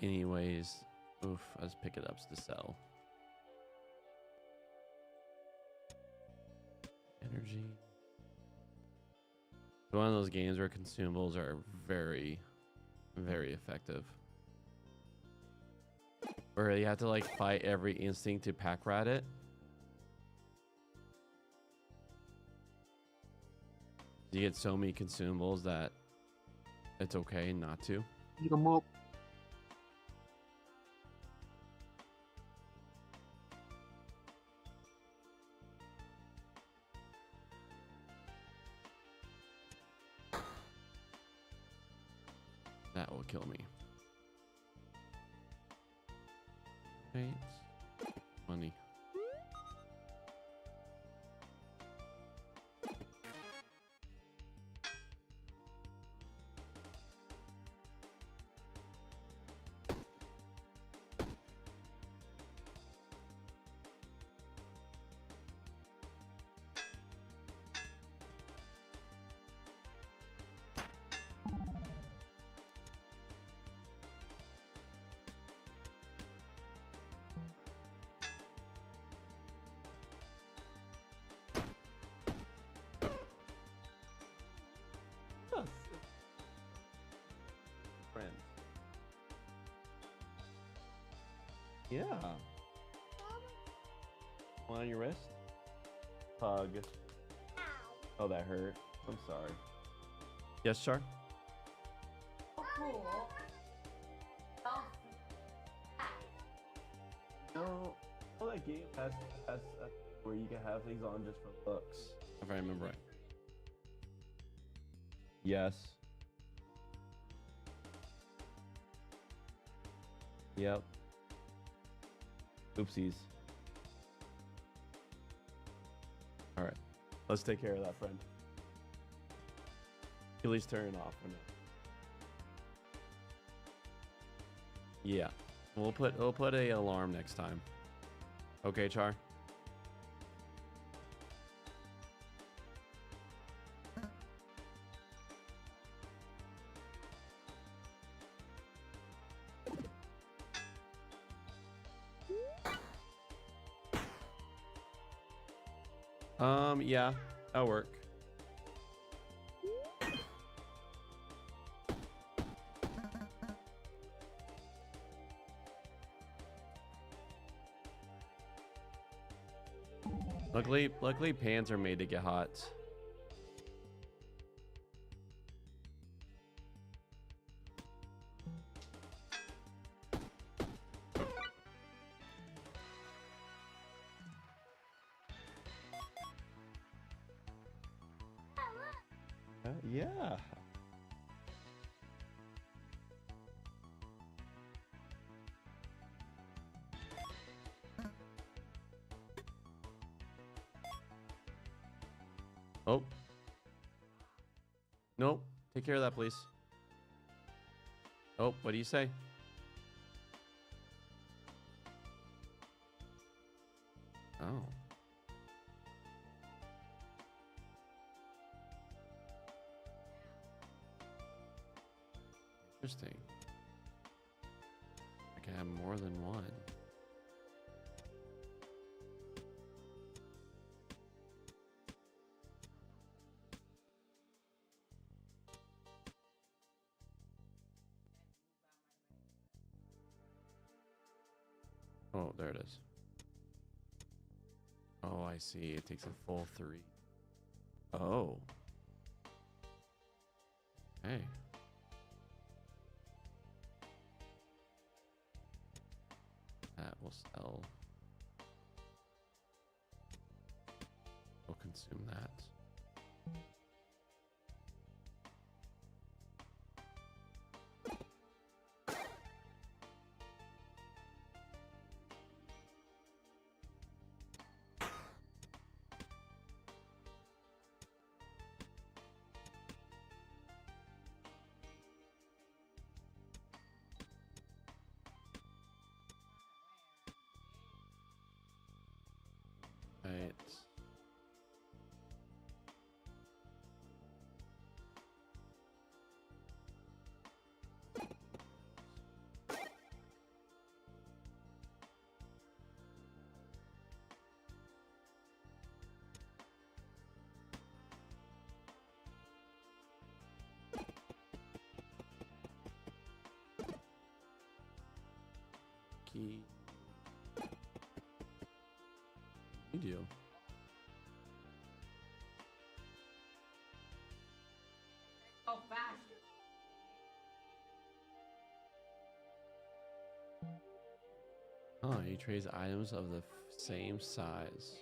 Anyways, oof, I just pick it up to sell. Energy. It's one of those games where consumables are very, very effective. Where you have to like fight every instinct to pack rat it. You get so many consumables that it's okay not to. Eat 'em up. That will kill me. Right. Money. Friends. Yeah. One on your wrist? Hug. Oh, that hurt. I'm sorry. Yes, Char? Oh, cool. Don't No. Oh, that game has where you can have things on just for looks. If I remember right. Yes. Yep. Oopsies. All right. Let's take care of that, friend. At least turn it off for now. Yeah. We'll put a alarm next time. Okay, Char? Yeah, that'll work. Luckily pans are made to get hot. Yeah. Oh. Nope. Take care of that, please. Oh, what do you say? Oh. Interesting. I can have more than one. Oh, there it is. Oh, I see. It takes a full 3. Oh. Hey. That will sell. We'll consume that. Right. Key. You do. Go fast. Oh, he trades items of the same size.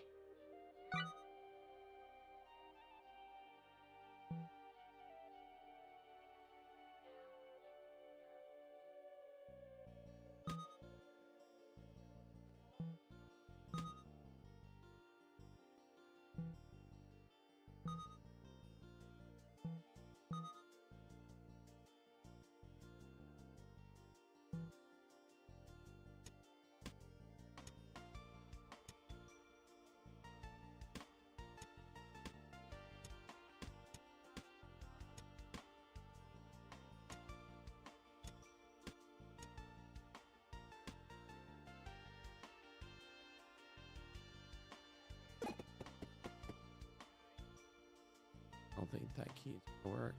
I don't think that key's gonna work.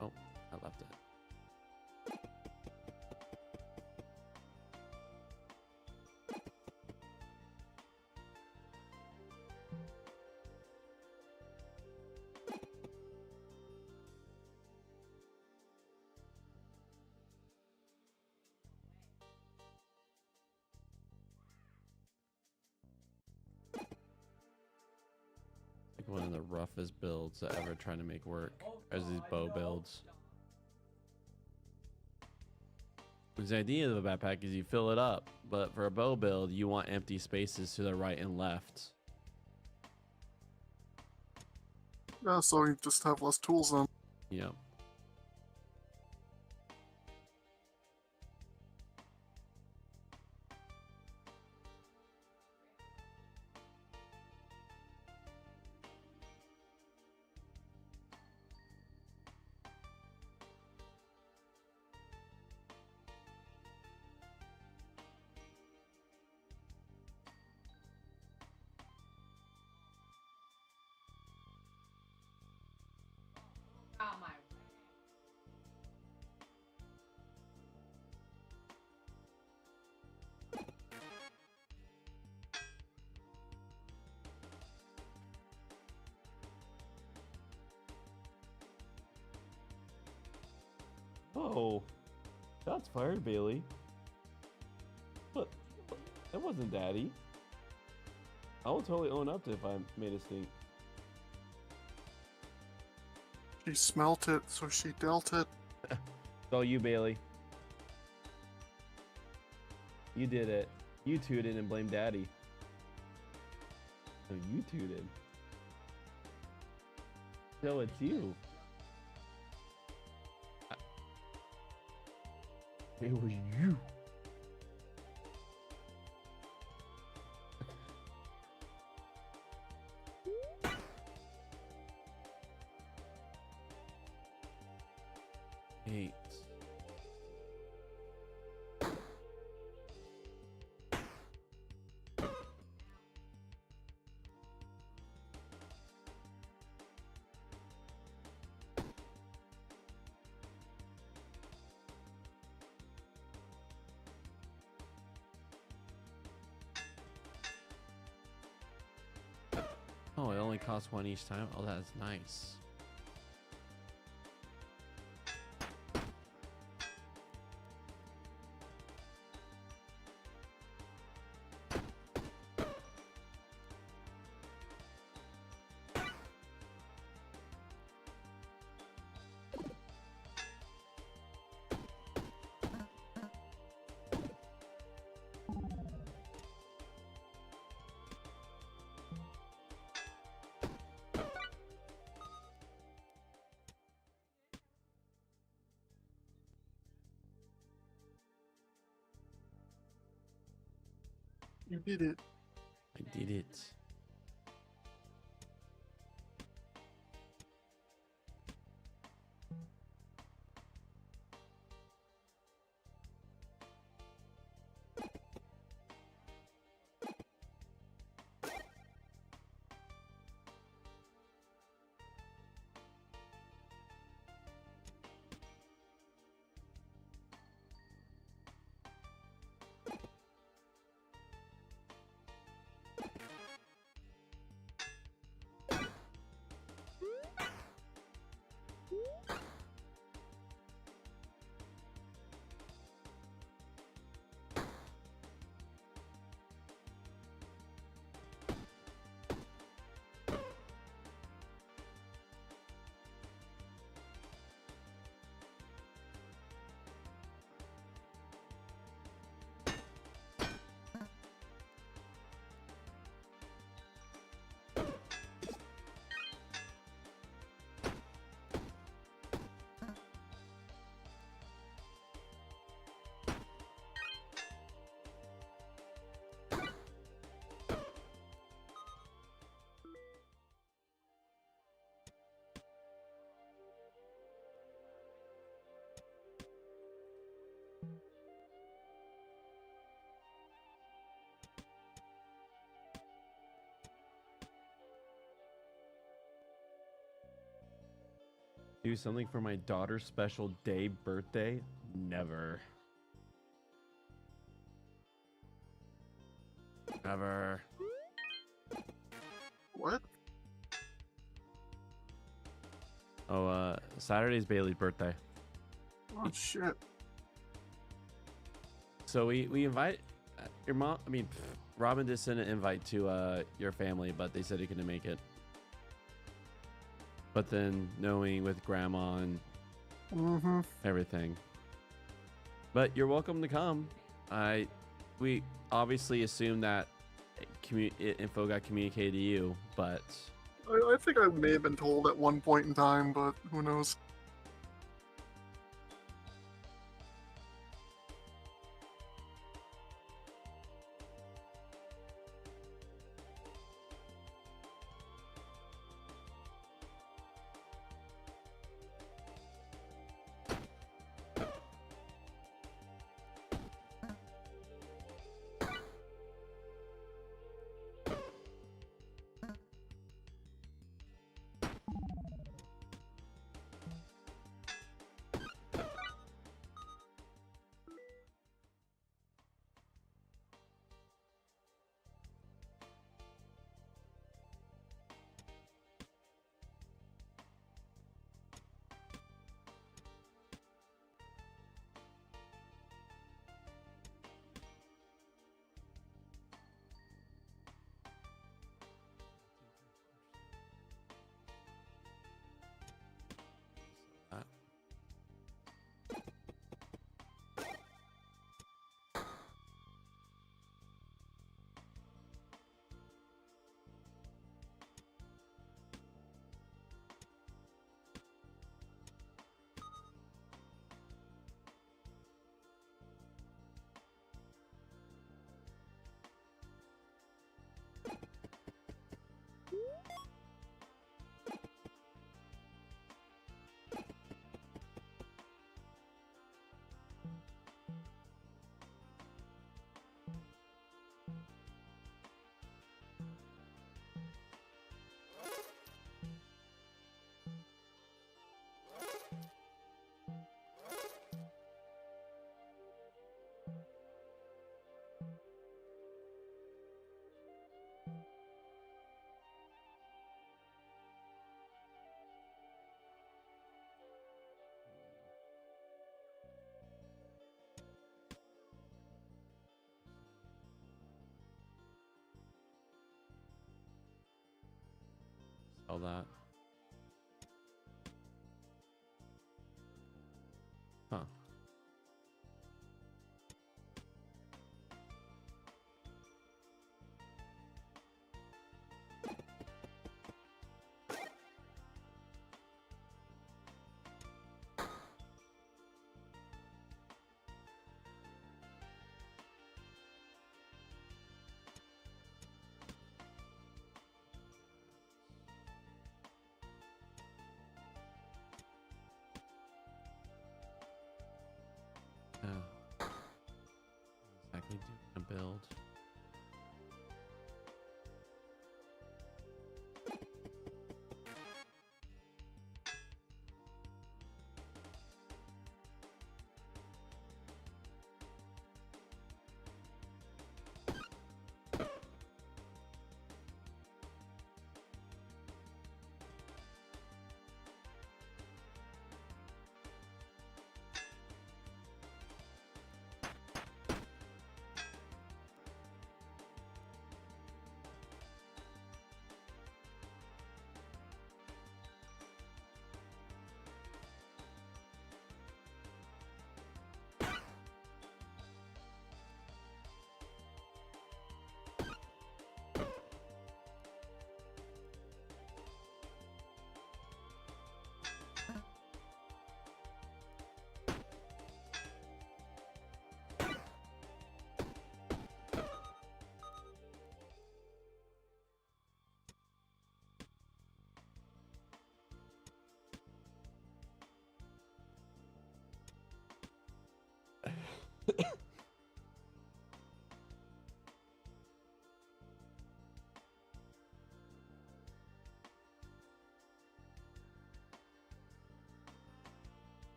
Oh, I left it. Like one of the roughest builds I ever tried to make work as these bow builds. Because the idea of a backpack is you fill it up, but for a bow build, you want empty spaces to the right and left. Yeah, so you just have less tools then. You know. Out my way. Oh, shots fired, Bailey. But that wasn't Daddy. I will totally own up to if I made a stink. She smelt it, so she dealt it. It's all you, Bailey. You did it. You tooted and blamed Daddy. No, you tooted. So it's you. It was you. Eight. Oh, it only costs one each time. Oh, that's nice. You did it. I did it. Do something for my daughter's special day birthday? Never. Never. What? Oh, Saturday's Bailey's birthday. Oh shit. So we invite your mom. I mean, Robin did send an invite to your family, but they said he couldn't make it. But then knowing with grandma and Mm-hmm. everything. But you're welcome to come. We obviously assume that info got communicated to you, but I think I may have been told at one point in time, but who knows? all that. Huh. doing a build.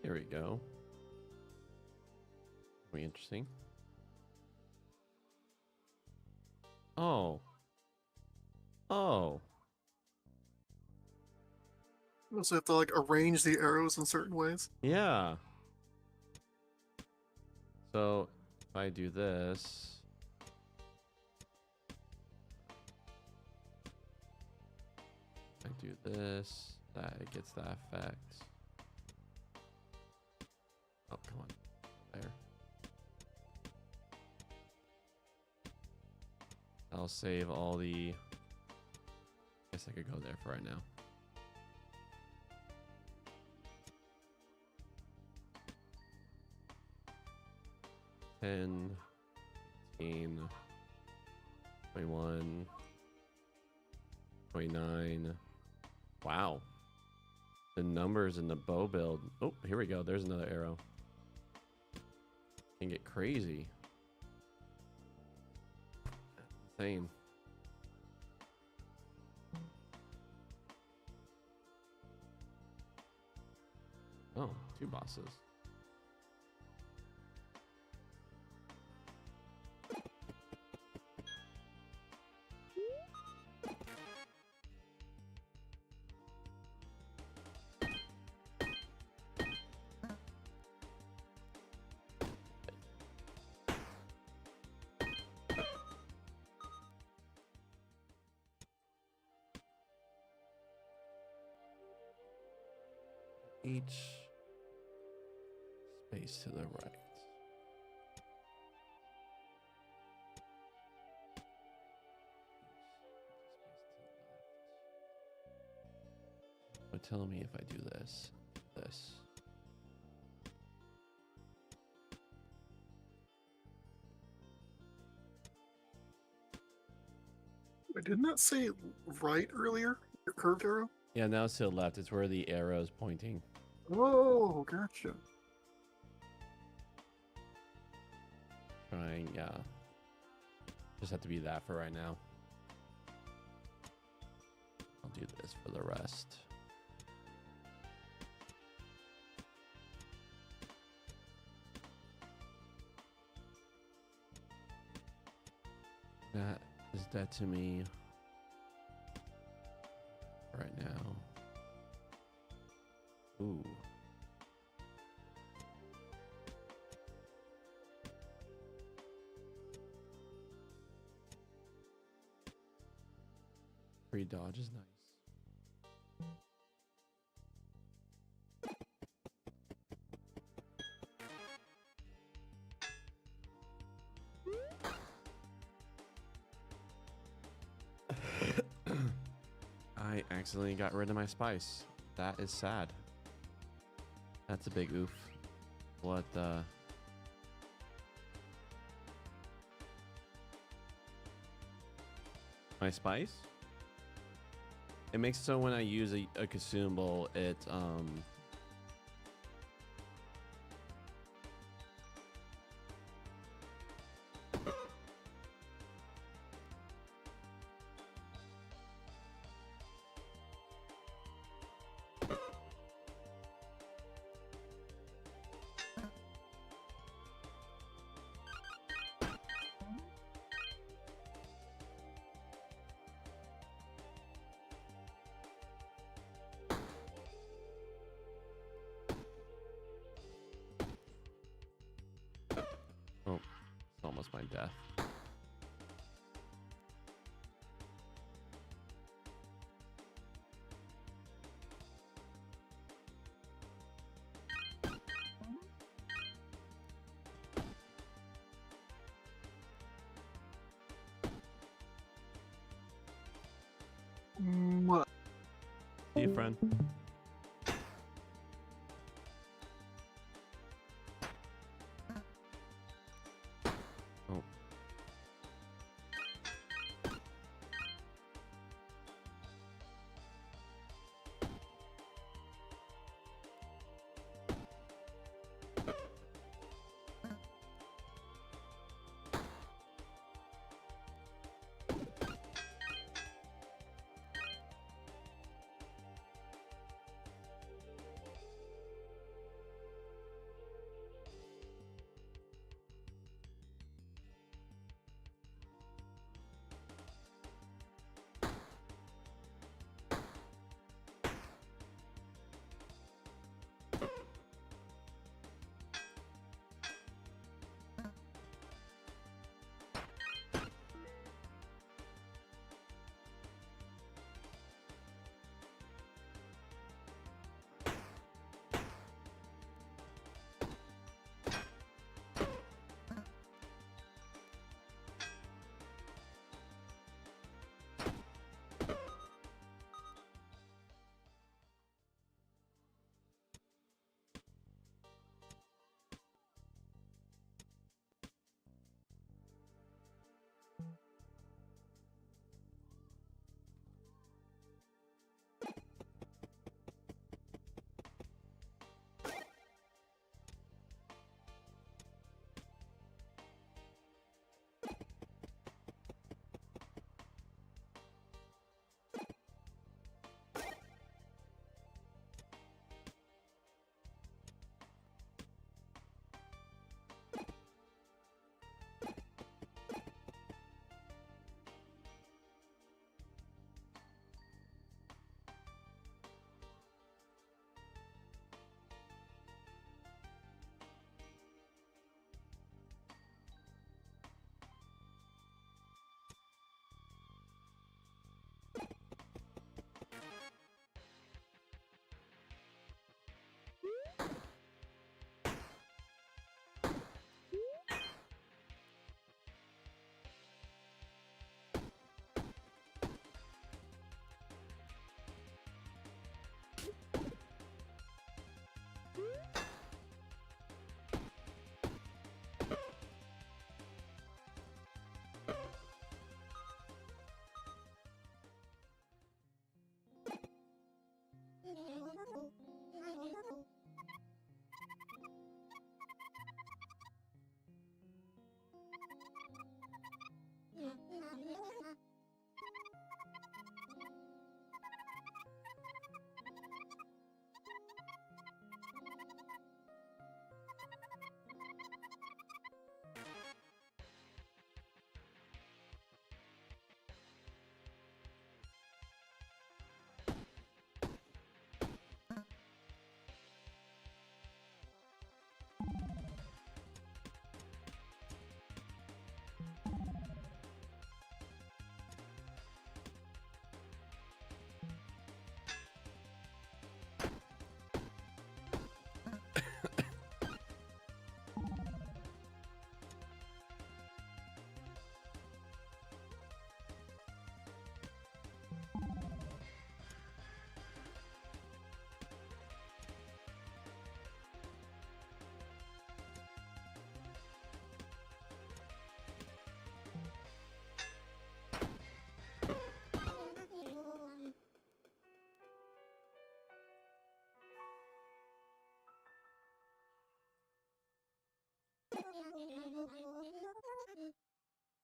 Here we go. Very interesting. Oh. Oh. So you have to like arrange the arrows in certain ways. Yeah. So if I do this, I do this, that it gets that effect. Oh, come on. There. I'll save all the... Guess I could go there for right now. $10, 18, 21, 29. Wow. The numbers in the bow build. Oh, here we go. There's another arrow. Can get crazy. Insane. Oh, 2 bosses. Each space to the right. But tell me if I do this. Wait, didn't that say right earlier? Your curved arrow? Yeah, now it's to the left. It's where the arrow is pointing. Oh, gotcha. Trying, yeah. Just have to be that for right now. I'll do this for the rest. That is dead to me right now. Ooh. Free dodge is nice. I accidentally got rid of my spice. That is sad. That's a big oof. What the? My spice? It makes it so when I use a consumable, it oh, it's almost my death. What? See you, friend. Oh.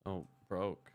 Oh, broke.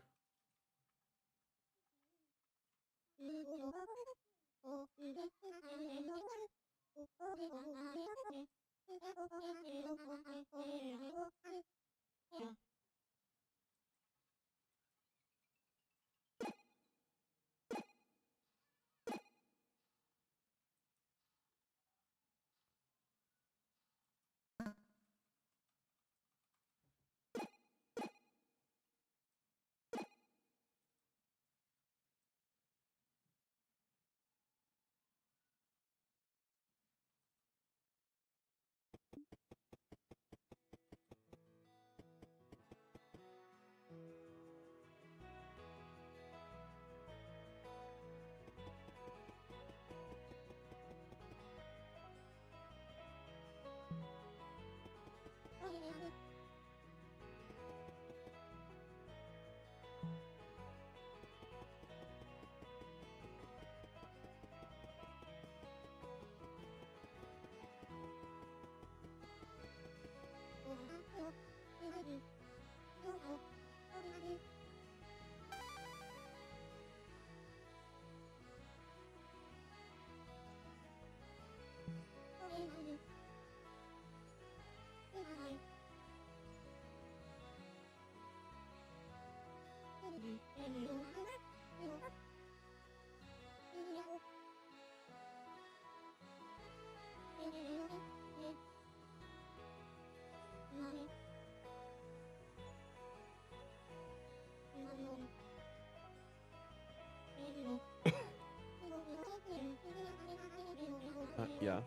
Yeah.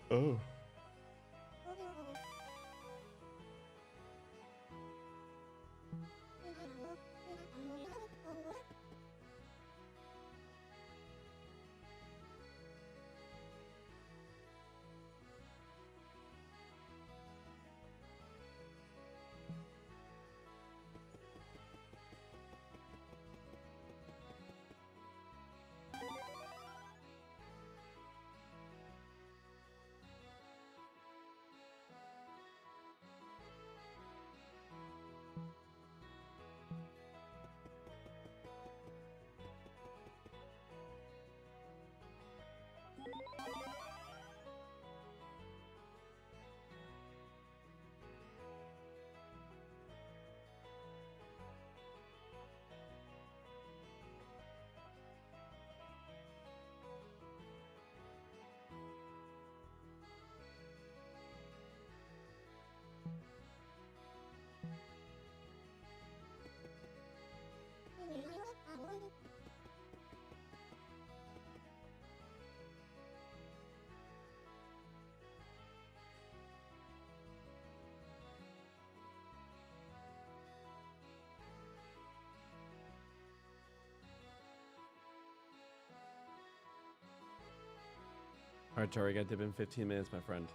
Oh. All right, Tori, I got to dip in 15 minutes, my friend.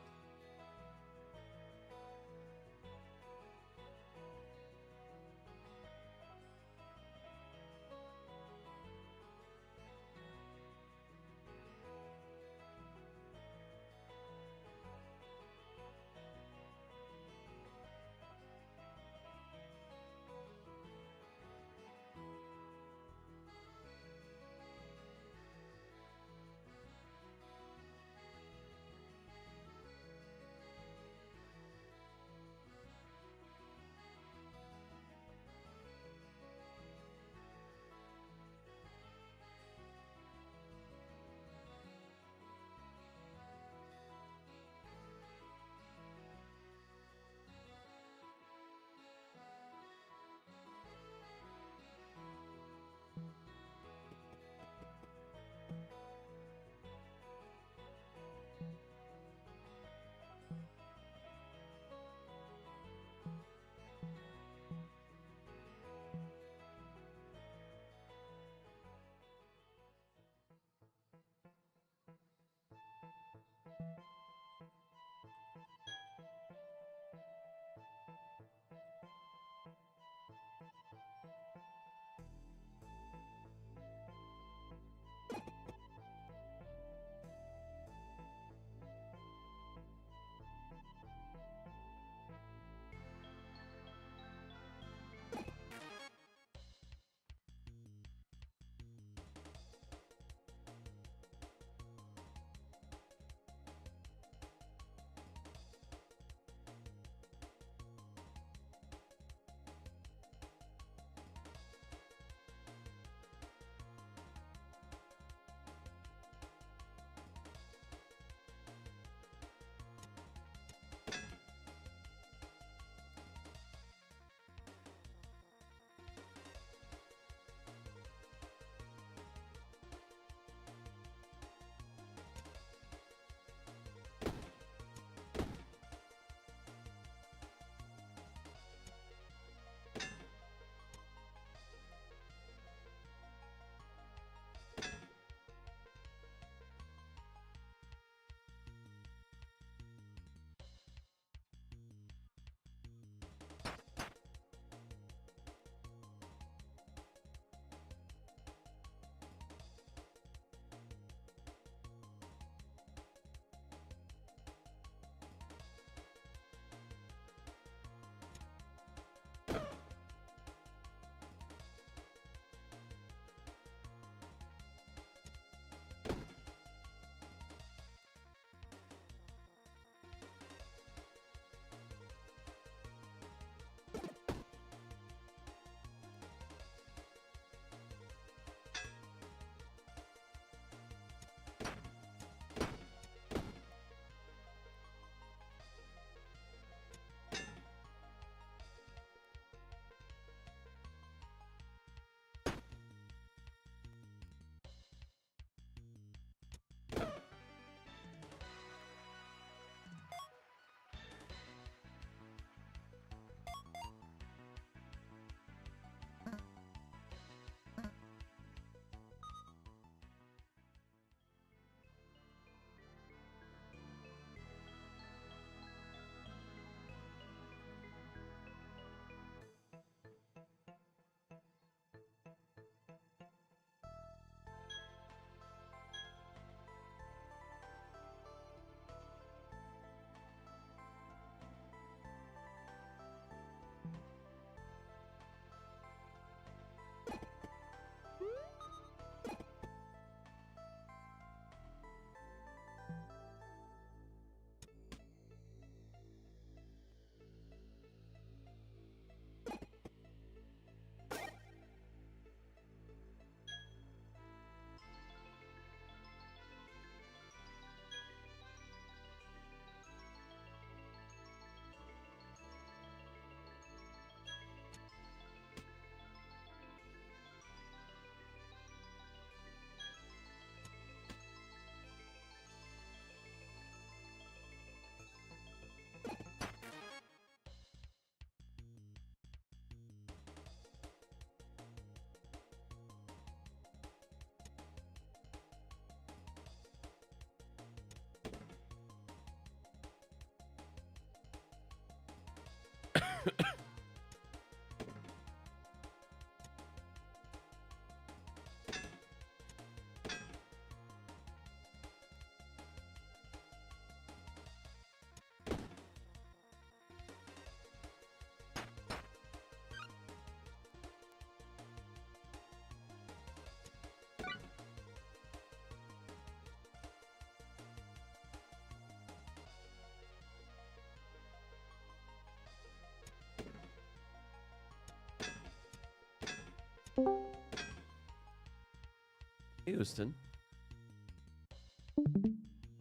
Houston.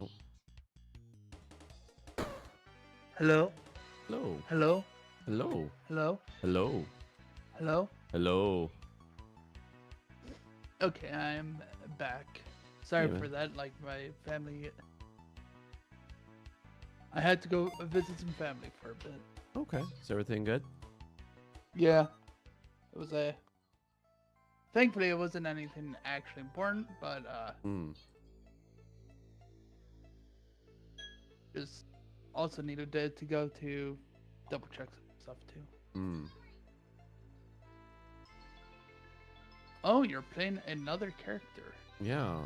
Oh, Hello? hello. Hello? Hello. Hello? Hello. Hello? Hello. Okay, I'm back. Sorry Yeah, for that, like my family. I had to go visit some family for a bit. Okay. Is everything good? Yeah. It was a. Thankfully, it wasn't anything actually important, but Hmm. just also needed to go to double check some stuff too. Hmm. Oh, you're playing another character. Yeah.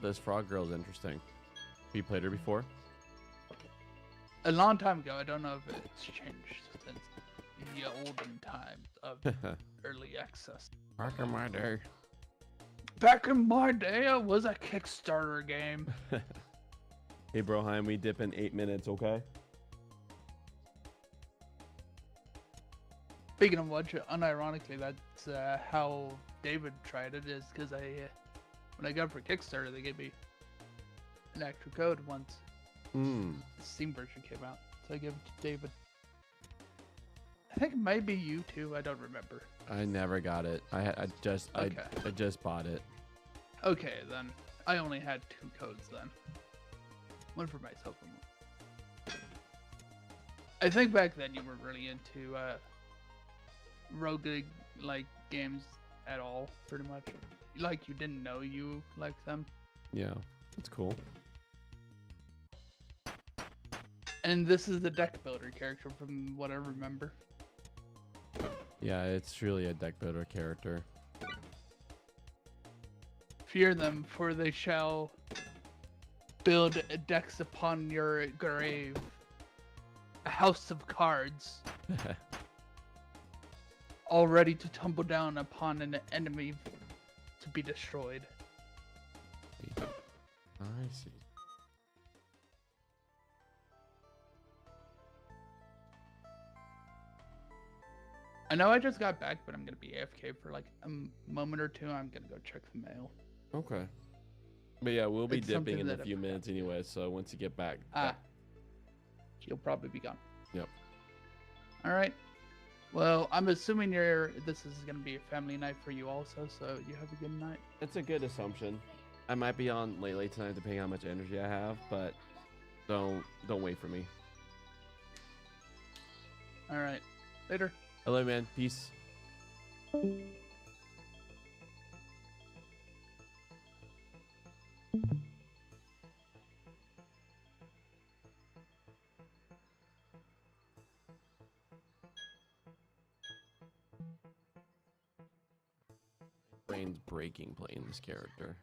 This frog girl is interesting. Have you played her before? A long time ago. I don't know if it's changed since the olden times of early access. Back in my day. Back in my day, it was a Kickstarter game. Hey, Broheim, we dip in 8 minutes, okay? Speaking of which, unironically, that's how David tried it. Is because when I got it for Kickstarter, they gave me an extra code once Hmm. the Steam version came out, so I gave it to David. I think it might be you too. I don't remember. I never got it. I just bought it. Okay, then I only had 2 codes then. One for myself and one. I think back then you were really into roguelike like games at all, pretty much. Like you didn't know you liked them. Yeah, that's cool. And this is the deck builder character from what I remember. Yeah, it's really a deck builder character. Fear them, for they shall build decks upon your grave. A house of cards, all ready to tumble down upon an enemy to be destroyed. I see. I know I just got back, but I'm gonna be AFK for like a moment or two. I'm gonna go check the mail. Okay. But yeah, we'll be It's dipping something in a that I few forgot. minutes anyway, so once you get back. You'll probably be gone. Yep. All right. Well, I'm assuming this is gonna be a family night for you also, so you have a good night. It's a good assumption. I might be on late tonight depending on how much energy I have, but don't wait for me. All right. Later. Hello, man. Peace. Brain's breaking playing this character.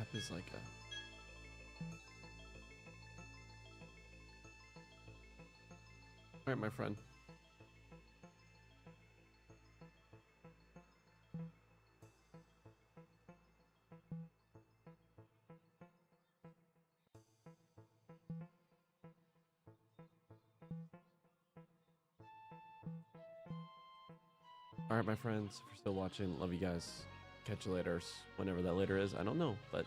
app is like a. All right, my friend. All right, my friends. If you're still watching, love you guys. Catch you later, whenever that later is. I don't know, but